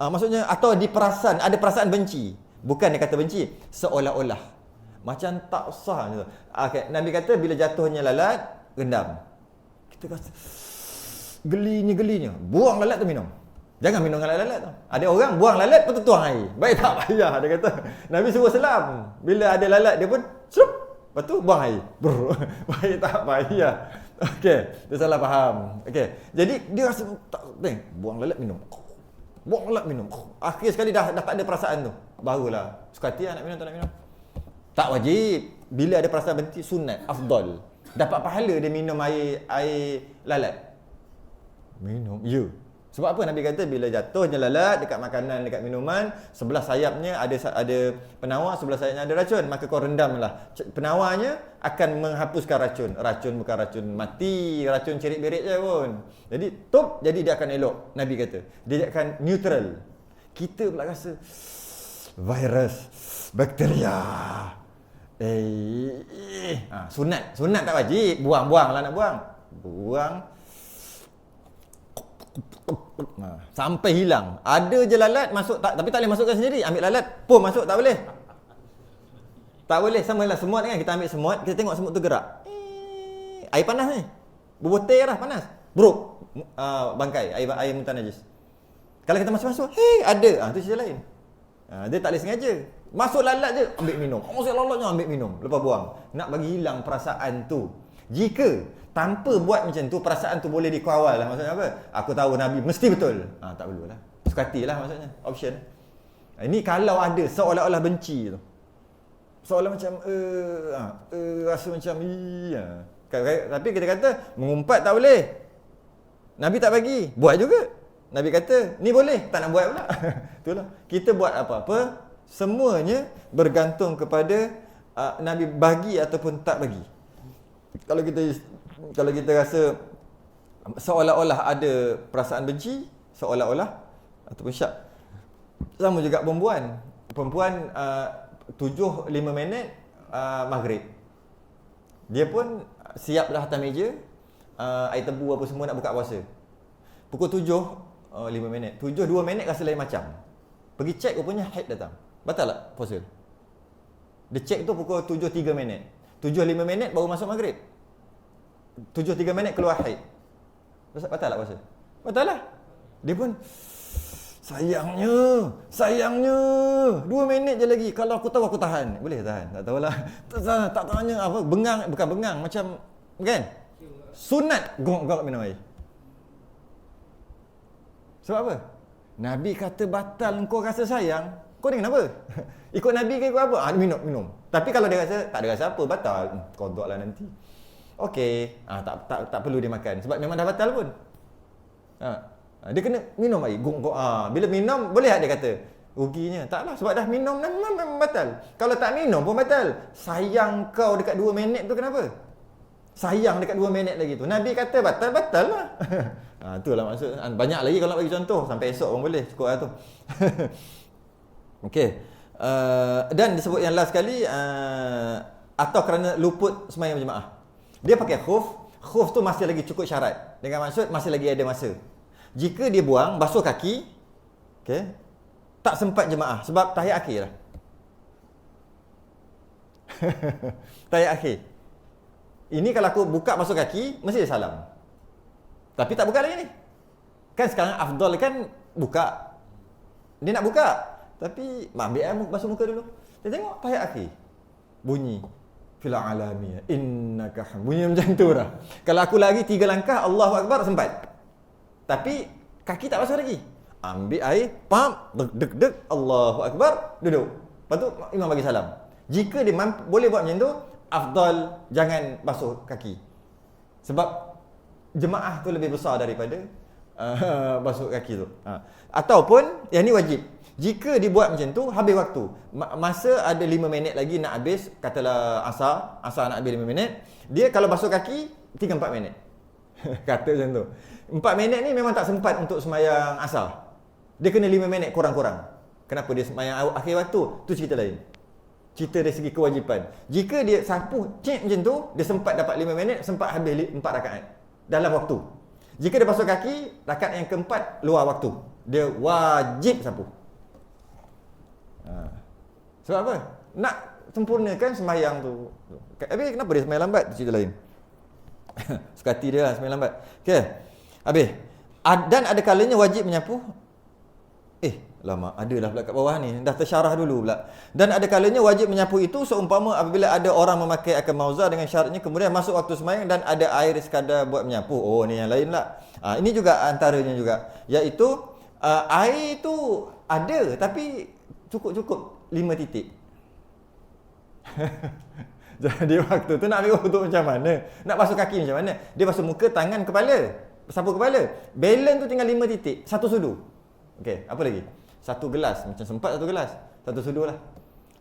Maksudnya atau ada perasaan benci. Bukan dia kata benci, seolah-olah macam tak sah gitu. Nabi kata bila jatuhnya lalat, rendam. Kita kata gelinya, buang lalat tu minum. Jangan minum lalat tu. Ada orang buang lalat pun tuang air. Baik tak payah dia kata. Nabi suruh selam. Bila ada lalat dia pun cerup. Lepas tu buang air. Baik tak payah. Okey, dia salah faham. Okey. Jadi dia rasa tak buang lalat minum. Buang pula minum. Akhir sekali dah tak ada perasaan tu. Barulah suka hati nak minum tak nak minum. Tak wajib. Bila ada perasaan benci, sunat, afdal. Dapat pahala dia minum air lalat. Minum. Ya. Sebab apa Nabi kata bila jatuhnya lalat dekat makanan, dekat minuman, sebelah sayapnya ada penawar, sebelah sayapnya ada racun, maka kau rendamlah. Penawarnya akan menghapuskan racun. Racun bukan racun mati, racun cerit-berit je pun. Jadi jadi dia akan elok. Nabi kata, dia akan neutral. Kita pula rasa virus, bakteria. Sunat tak wajib. Buang lah nak buang. Buang. Sampai hilang. Ada je lalat masuk tak, tapi tak boleh masukkan sendiri. Ambil lalat, pun masuk tak boleh. Tak boleh. Sama lah semut kan, kita ambil semut, kita tengok semut tu gerak. Air panas ni. Berbotir lah panas. Buruk. Bangkai, air muntah najis. Kalau kita masuk, ada. Tu cerita lain. Dia tak boleh sengaja. Masuk lalat je, ambil minum. Masuk lalatnya ambil minum, lepas buang. Nak bagi hilang perasaan tu. Jika tanpa buat macam tu, perasaan tu boleh dikawal lah. Maksudnya apa? Aku tahu Nabi mesti betul. Tak perlu lah. Suka hati lah maksudnya. Option. Ini kalau ada seolah-olah benci tu. Seolah macam rasa macam tapi kita kata mengumpat tak boleh. Nabi tak bagi. Buat juga. Nabi kata ni boleh, tak nak buat pula. Itulah. Kita buat apa-apa semuanya bergantung kepada Nabi bagi ataupun tak bagi. Kalau kita rasa seolah-olah ada perasaan benci, seolah-olah ataupun syak. Sama juga perempuan. Perempuan 7:05 maghrib. Dia pun siap dah atas meja, air tebu apa semua nak buka puasa. Pukul 7:05, 7:02 rasa lain macam. Pergi cek rupanya haid datang. Batal tak puasa? Dia cek tu pukul 7:03. 7:05 baru masuk maghrib. 7:03 keluar haid. Batal tak puasa? Batal lah. Dia pun sayangnya 2 minit je lagi. Kalau aku tahu aku tahan. Boleh tahan? Tak tahulah. Tak tanya apa, bukan bengang macam kan? Sunat gok minum air. Sebab apa? Nabi kata batal, kau rasa sayang. Kau ni kenapa? Ikut Nabi ke ikut apa? Minum. Tapi kalau dia rasa tak ada rasa apa, batal. Qadaklah nanti. Okey. Tak perlu dia makan sebab memang dah batal pun. Dia kena minum air. Bila minum boleh tak dia kata ruginya? Taklah sebab dah minum memang batal. Kalau tak minum pun batal. Sayang kau dekat 2 minit tu kenapa? Sayang dekat 2 minit lagi tu. Nabi kata batal lah. Itulah maksud. Banyak lagi kalau nak bagi contoh. Sampai esok pun boleh. Cukup lah tu. Okey. Dan disebut yang last sekali atau kerana luput sembahyang berjemaah. Dia pakai khuf. Khuf tu masih lagi cukup syarat. Dengan maksud masih lagi ada masa. Jika dia buang, basuh kaki, okey, tak sempat jemaah sebab tahiyat akhir lah. Tahiyat akhir. Ini kalau aku buka basuh kaki, mesti dia salam. Tapi tak buka lagi ni. Kan sekarang afdal kan buka. Dia nak buka. Tapi ambil air basuh muka dulu. Dia tengok tahiyat akhir. Bunyi. Fil alami innaka ham. Bunyi macam tu dah. Kalau aku lagi 3 langkah, Allahu Akbar sempat. Tapi kaki tak basuh lagi. Ambil air, pam, deg, Allahu Akbar, duduk. Lepas tu imam bagi salam. Jika dia boleh buat macam tu, afdal jangan basuh kaki. Sebab jemaah tu lebih besar daripada basuh kaki tu. Ataupun yang ni wajib. Jika dibuat macam tu, habis waktu. Masa ada 5 minit lagi nak habis, katalah asar nak habis 5 minit. Dia kalau basuh kaki, 3-4 minit. Kata macam tu. 4 minit ni memang tak sempat untuk sembahyang asar. Dia kena 5 minit kurang-kurang. Kenapa dia sembahyang akhir waktu? Tu cerita lain. Cerita dari segi kewajipan. Jika dia sapu cek macam tu, dia sempat dapat 5 minit, sempat habis 4 rakaat dalam waktu. Jika dia basuh kaki, rakaat yang keempat luar waktu. Dia wajib sapu. Sebab apa? Nak sempurnakan sembahyang tu. Habis kenapa dia sembahyang lambat? Cerita lain. Suka hati dia lah sembahyang lambat. Okey. Habis. Dan ada kalanya wajib menyapu. Lama. Adalah pula kat bawah ni. Dah tersyarah dulu pula. Dan ada kalanya wajib menyapu itu seumpama apabila ada orang memakai akal mauzah dengan syaratnya kemudian masuk waktu sembahyang dan ada air sekadar buat menyapu. Oh, ni yang lain lah. Ini juga antaranya juga. Iaitu Air tu ada tapi cukup 5 titik. Jadi waktu tu nak ambil wuduk macam mana? Nak basuh kaki macam mana? Dia basuh muka, tangan, kepala. Sapu kepala. Balance tu tinggal 5 titik. Satu sudu. Okey, apa lagi? Satu gelas. Macam sempat satu gelas. Satu sudu lah.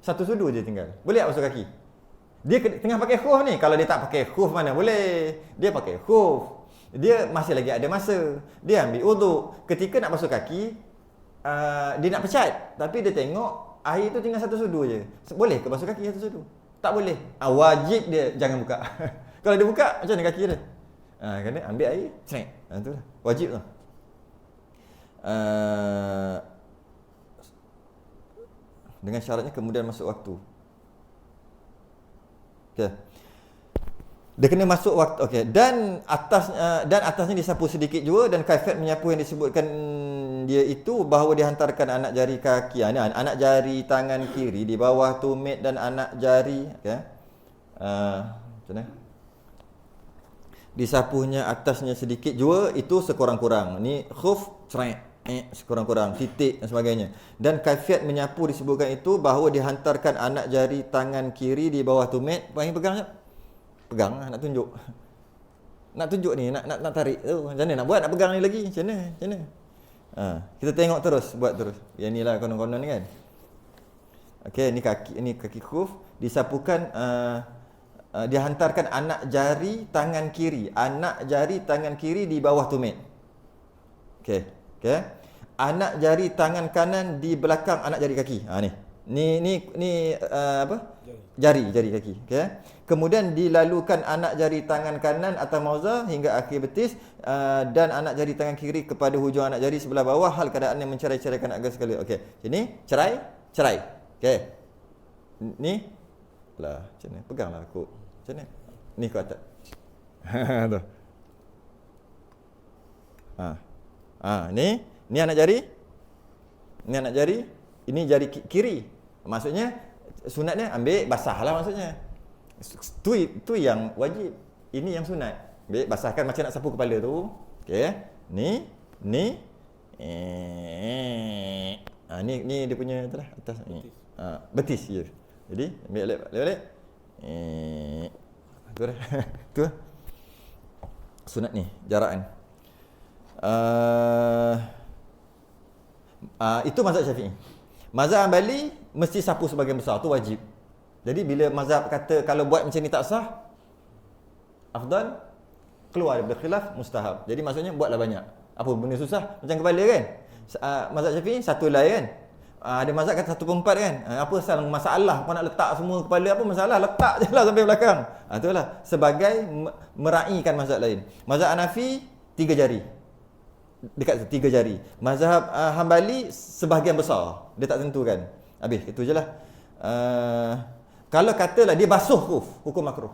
Satu sudu je tinggal. Boleh tak basuh kaki? Dia tengah pakai khuf ni. Kalau dia tak pakai khuf mana boleh. Dia pakai khuf. Dia masih lagi ada masa. Dia ambil wuduk. Ketika nak basuh kaki, dia nak pecat. Tapi dia tengok air tu tinggal satu sudu je. Boleh ke basuh kaki satu sudu? Tak boleh. Wajib dia jangan buka. Kalau dia buka, macam mana kaki dia? Kena ambil air, cerek. Itulah. Wajib tu. Dengan syaratnya kemudian masuk waktu. Okey. Dia kena masuk waktu. Okey. Dan atasnya disapu sedikit juga, dan kaifiat menyapu yang disebutkan dia itu bahawa dihantarkan anak jari kaki, anak jari tangan kiri di bawah tumit dan anak jari, okey. Macam mana? Disapunya atasnya sedikit juga, itu sekurang-kurang. Ni khuf cerek, sekurang-kurang, titik dan sebagainya. Dan kaifiat menyapu disebutkan itu bahawa dihantarkan anak jari tangan kiri di bawah tumit. Pegang je. Pegang lah, nak tunjuk. Nak tunjuk ni, nak tarik tu. Macam mana nak buat? Nak pegang ni lagi. Macam mana? Kita tengok terus, buat terus. Yang ni lah konon-konon ni kan. Okey, ni kaki khuf disapukan, dihantarkan anak jari tangan kiri. Anak jari tangan kiri di bawah tumit. Okey. Anak jari tangan kanan di belakang anak jari kaki. Ni apa? Jari kaki. Okey. Kemudian dilalukan anak jari tangan kanan atau mauza hingga akhir betis, dan anak jari tangan kiri kepada hujung anak jari sebelah bawah, hal keadaan yang mencerai-ceraikan agak sekali. Okey. Sini cerai. Okey. Ni lah, macam mana? Peganglah aku. Macam mana? Ni ke atas. Tu. Ni anak jari. Ini jari kiri. Maksudnya sunatnya ambil basahlah maksudnya. Tu yang wajib. Ini yang sunat. Ambil basahkan macam nak sapu kepala tu. Okey. Ni dia punya itulah atas ni. Betis je. Jadi ambil balik. Tu lah. Sunat ni, jaraan. Itu mazhab Syafi'i. Mazhab Hanbali mesti sapu sebahagian besar, tu wajib. Jadi bila mazhab kata kalau buat macam ni tak sah, afdal, keluar daripada khilaf, mustahab. Jadi maksudnya buatlah banyak. Apa benda susah? Macam kepala kan? Mazhab Syafi'i satu helai kan? Ada mazhab kata 1/4 kan? Apa masalah? Kau nak letak semua kepala, apa masalah? Letak je lah sampai belakang. Itulah sebagai meraihkan mazhab lain. Mazhab Hanafi 3 jari. Dekat 3 jari. Mazhab Hanbali sebahagian besar. Dia tak tentukan. Habis, itu je lah. Kalau katalah dia basuh khuf, hukum makruh.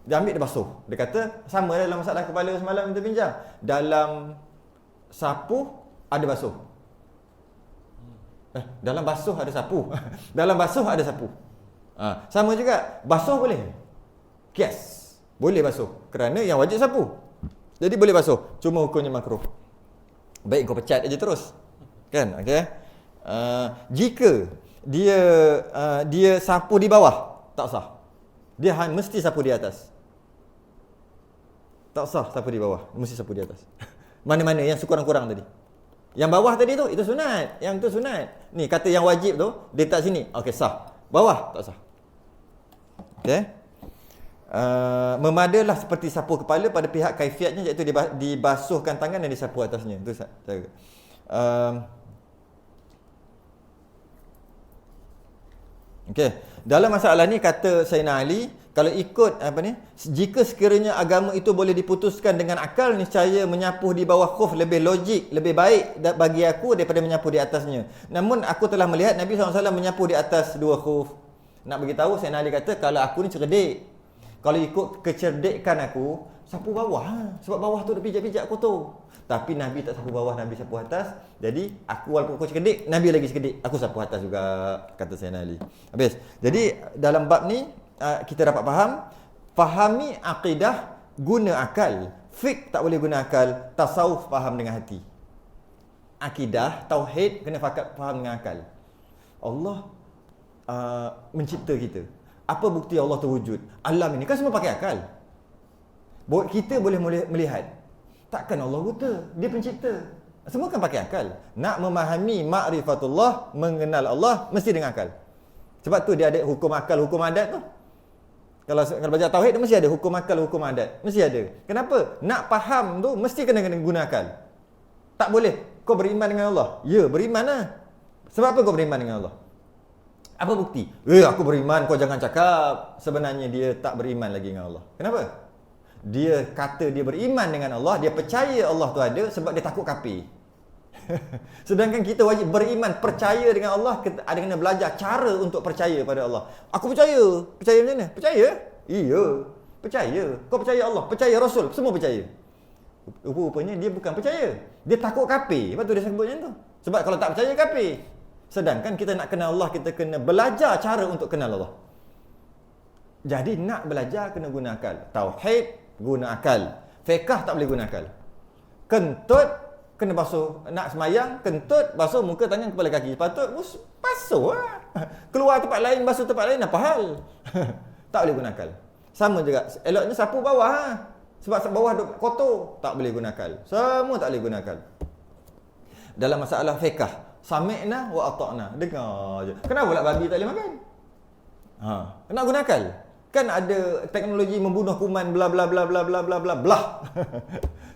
Dia ambil, dia basuh. Dia kata sama dalam masalah kepala semalam kita bincang. Dalam sapu ada basuh. Dalam basuh ada sapu. Dalam basuh ada sapu. Sama juga, basuh boleh. Kias. Boleh basuh. Kerana yang wajib sapu. Jadi boleh basuh. Cuma hukumnya makruh. Baik kau pecat aja terus. Kan? Okey. Jika dia sapu di bawah, tak sah. Dia mesti sapu di atas. Tak sah sapu di bawah, mesti sapu di atas. Mana-mana yang sekurang-kurang tadi. Yang bawah tadi tu, itu sunat. Yang tu sunat. Ni kata yang wajib tu, dia letak sini. Okey, sah. Bawah, tak sah. Okey. Memadalah seperti sapu kepala pada pihak kaifiatnya, iaitu dibasuhkan tangan dan disapu atasnya. Itu cara. Okey. Dalam masalah ni kata Sayyidina Ali, kalau ikut jika sekiranya agama itu boleh diputuskan dengan akal, niscaya menyapu di bawah khuf lebih logik, lebih baik bagi aku daripada menyapu di atasnya. Namun aku telah melihat Nabi SAW menyapu di atas 2 khuf. Nak beritahu Sayyidina Ali kata, kalau aku ni cerdik, kalau ikut kecerdikan aku, sapu bawah. Sebab bawah tu ada pijak-pijak kotor. Tapi Nabi tak sapu bawah, Nabi sapu atas. Jadi aku walaupun aku cerdik, Nabi lagi cerdik, aku sapu atas juga, kata Sayyidina Ali. Habis. Jadi dalam bab ni kita dapat fahami akidah guna akal. Fiqh tak boleh guna akal, tasawuf faham dengan hati. akidah, tauhid kena faham dengan akal. Allah mencipta kita. Apa bukti Allah terwujud? Alam ini kan semua pakai akal. Kita boleh melihat. Takkan Allah buta? Dia pencipta. Semua kan pakai akal. Nak memahami ma'rifatullah, mengenal Allah, mesti dengan akal. Sebab tu dia ada hukum akal, hukum adat tu. Kalau belajar tauhid, mesti ada hukum akal, hukum adat. Mesti ada. Kenapa? Nak faham tu, mesti kena guna akal. Tak boleh. Kau beriman dengan Allah. Ya, beriman lah. Sebab apa kau beriman dengan Allah? Apa bukti? Aku beriman, kau jangan cakap. Sebenarnya dia tak beriman lagi dengan Allah. Kenapa? Dia kata dia beriman dengan Allah, dia percaya Allah tu ada sebab dia takut kafir. Sedangkan kita wajib beriman, percaya dengan Allah, ada kena belajar cara untuk percaya pada Allah. Aku percaya. Percaya macam mana? Percaya? Iya. Percaya. Kau percaya Allah, percaya Rasul, semua percaya. Rupanya dia bukan percaya. Dia takut kafir. Lepas tu dia sebut macam tu. Sebab kalau tak percaya kafir. Sedangkan kita nak kenal Allah, kita kena belajar cara untuk kenal Allah. Jadi nak belajar kena guna akal. Tauhid guna akal. Fiqh tak boleh guna akal. Kentut kena basuh, nak semayang, kentut basuh muka, tangan, kepala, kaki. Patut basuh lah. Keluar tempat lain, basuh tempat lain, apa hal? Tak boleh guna akal. Sama juga, eloknya sapu bawah ha? Sebab bawah kotor, tak boleh guna akal. Semua tak boleh guna akal. Dalam masalah fiqh, sami'na wa ata'na, dengar je. Kenapa pula babi tak boleh makan? Kena guna akal. Kan ada teknologi membunuh kuman bla bla bla bla bla bla bla bla.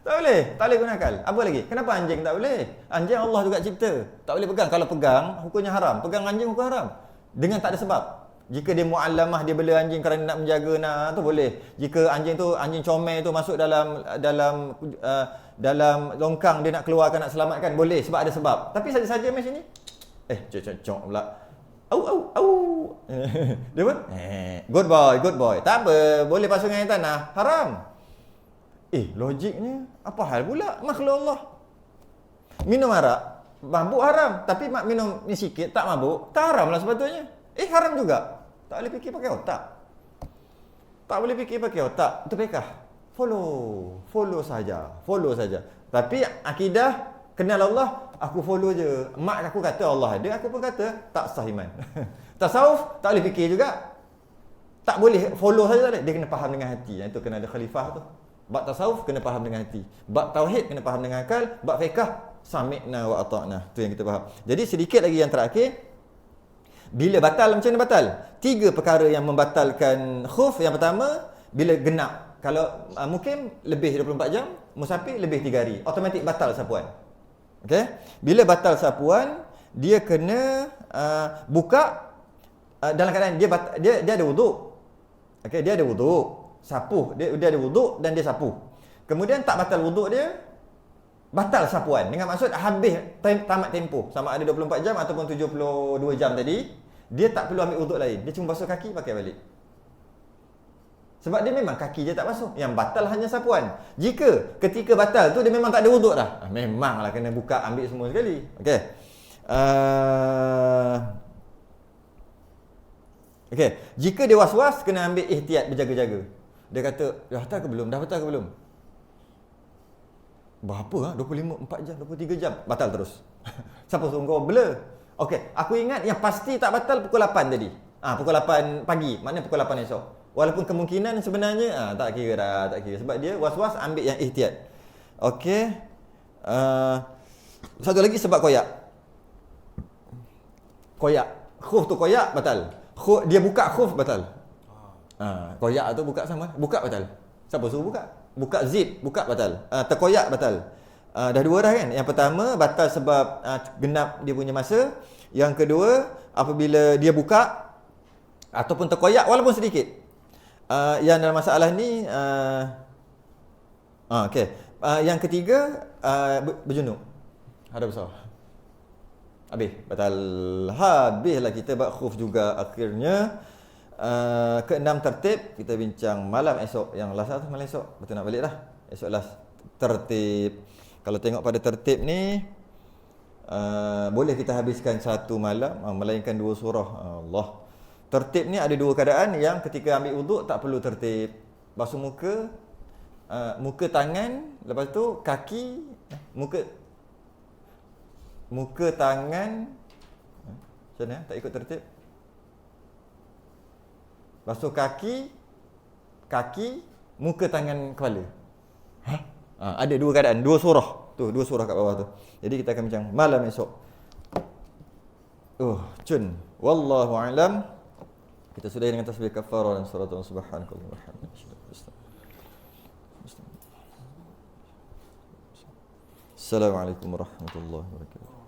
Tak boleh guna akal. Apa lagi? Kenapa anjing tak boleh? Anjing Allah juga cipta. Tak boleh pegang. Kalau pegang, hukumnya haram. Pegang anjing hukum haram. Dengan tak ada sebab. Jika dia mu'allamah, dia bela anjing kerana nak menjaga tu boleh. Jika anjing comel tu masuk dalam longkang, dia nak keluarkan, nak selamatkan, boleh sebab ada sebab. Tapi saja-saja macam ni. Cocok pula. Au. Dia pun good boy. Tak apa, boleh basuh dengan air tanah. Haram. Logiknya apa hal pula makhluk Allah? Minum arak, mabuk haram. Tapi minum ni sikit tak mabuk, tak haram lah sepatutnya. Haram juga. Tak boleh fikir pakai otak. Tak boleh fikir pakai otak. Itu pekah. Follow saja. Tapi akidah kenal Allah, aku follow je. Mak aku kata Allah ada, aku pun kata tak sah iman. Tasawuf tak boleh fikir juga. Tak boleh follow saja tak boleh. Dia kena faham dengan hati. Yang itu kena ada khalifah tu. Bab tasawuf kena faham dengan hati. Bab tauhid kena faham dengan akal. Bab fiqh sami'na wa ata'na. Tu yang kita faham. Jadi sedikit lagi yang terakhir. Bila batal, macam mana batal? 3 perkara yang membatalkan khuf. Yang pertama, bila genap. Kalau mukim lebih 24 jam, musafir lebih 3 hari. Automatik batal sapuan. Okey? Bila batal sapuan, dia kena buka dalam keadaan dia ada wuduk. Okey, dia ada wuduk. Sapu, dia ada wuduk dan dia sapu. Kemudian tak batal wuduk dia, batal sapuan. Dengan maksud habis tamat tempoh. Sama ada 24 jam ataupun 72 jam tadi, dia tak perlu ambil wuduk lain. Dia cuma basuh kaki, pakai balik. Sebab dia memang kaki je tak basuh. Yang batal hanya sapuan. Jika ketika batal tu dia memang tak ada wuduk dah, memanglah kena buka, ambil semua sekali. Okey. Okey, jika dia was-was, kena ambil ihtiyat, berjaga-jaga. Dia kata, dah batal ke belum? Berapa 25, 4 jam, 23 jam. Batal terus. Siapa suruh kau blur? Okey, aku ingat yang pasti tak batal pukul 8 tadi. Pukul 8 pagi, maknanya pukul 8 esok. Walaupun kemungkinan sebenarnya tak kira. Sebab dia was-was, ambil yang ihtiyat. Okey. Satu lagi sebab koyak. Khuf tu koyak, batal. Dia buka khuf, batal. Koyak tu buka sama, buka batal. Siapa suruh buka? Buka zip, buka batal. Terkoyak batal. Dah 2 dah kan? Yang pertama batal sebab genap dia punya masa. Yang kedua, apabila dia buka ataupun terkoyak walaupun sedikit. Yang dalam masalah ni okey. Yang ketiga, berjunub. Ada besar. Habislah kita bab khuf juga akhirnya. Keenam tertib, kita bincang malam esok. Yang last tu malam esok. Betul nak balik dah. Esok last tertib. Kalau tengok pada tertib ni, boleh kita habiskan satu malam melainkan 2 surah. Allah. Tertib ni ada 2 keadaan. Yang ketika ambil wuduk tak perlu tertib. Basuh muka, muka tangan, lepas tu kaki, muka. muka, tangan. Macam mana? Tak ikut tertib. Basuh kaki, muka, tangan, kepala. Ada dua keadaan, dua surah. Tu, dua surah kat bawah tu. Jadi kita akan bincang malam esok. Cun. Wallahu a'lam. Kita sudahi dengan tasbih kafarah dan surah subhanakallah wa bihamdika. Assalamualaikum warahmatullahi wabarakatuh.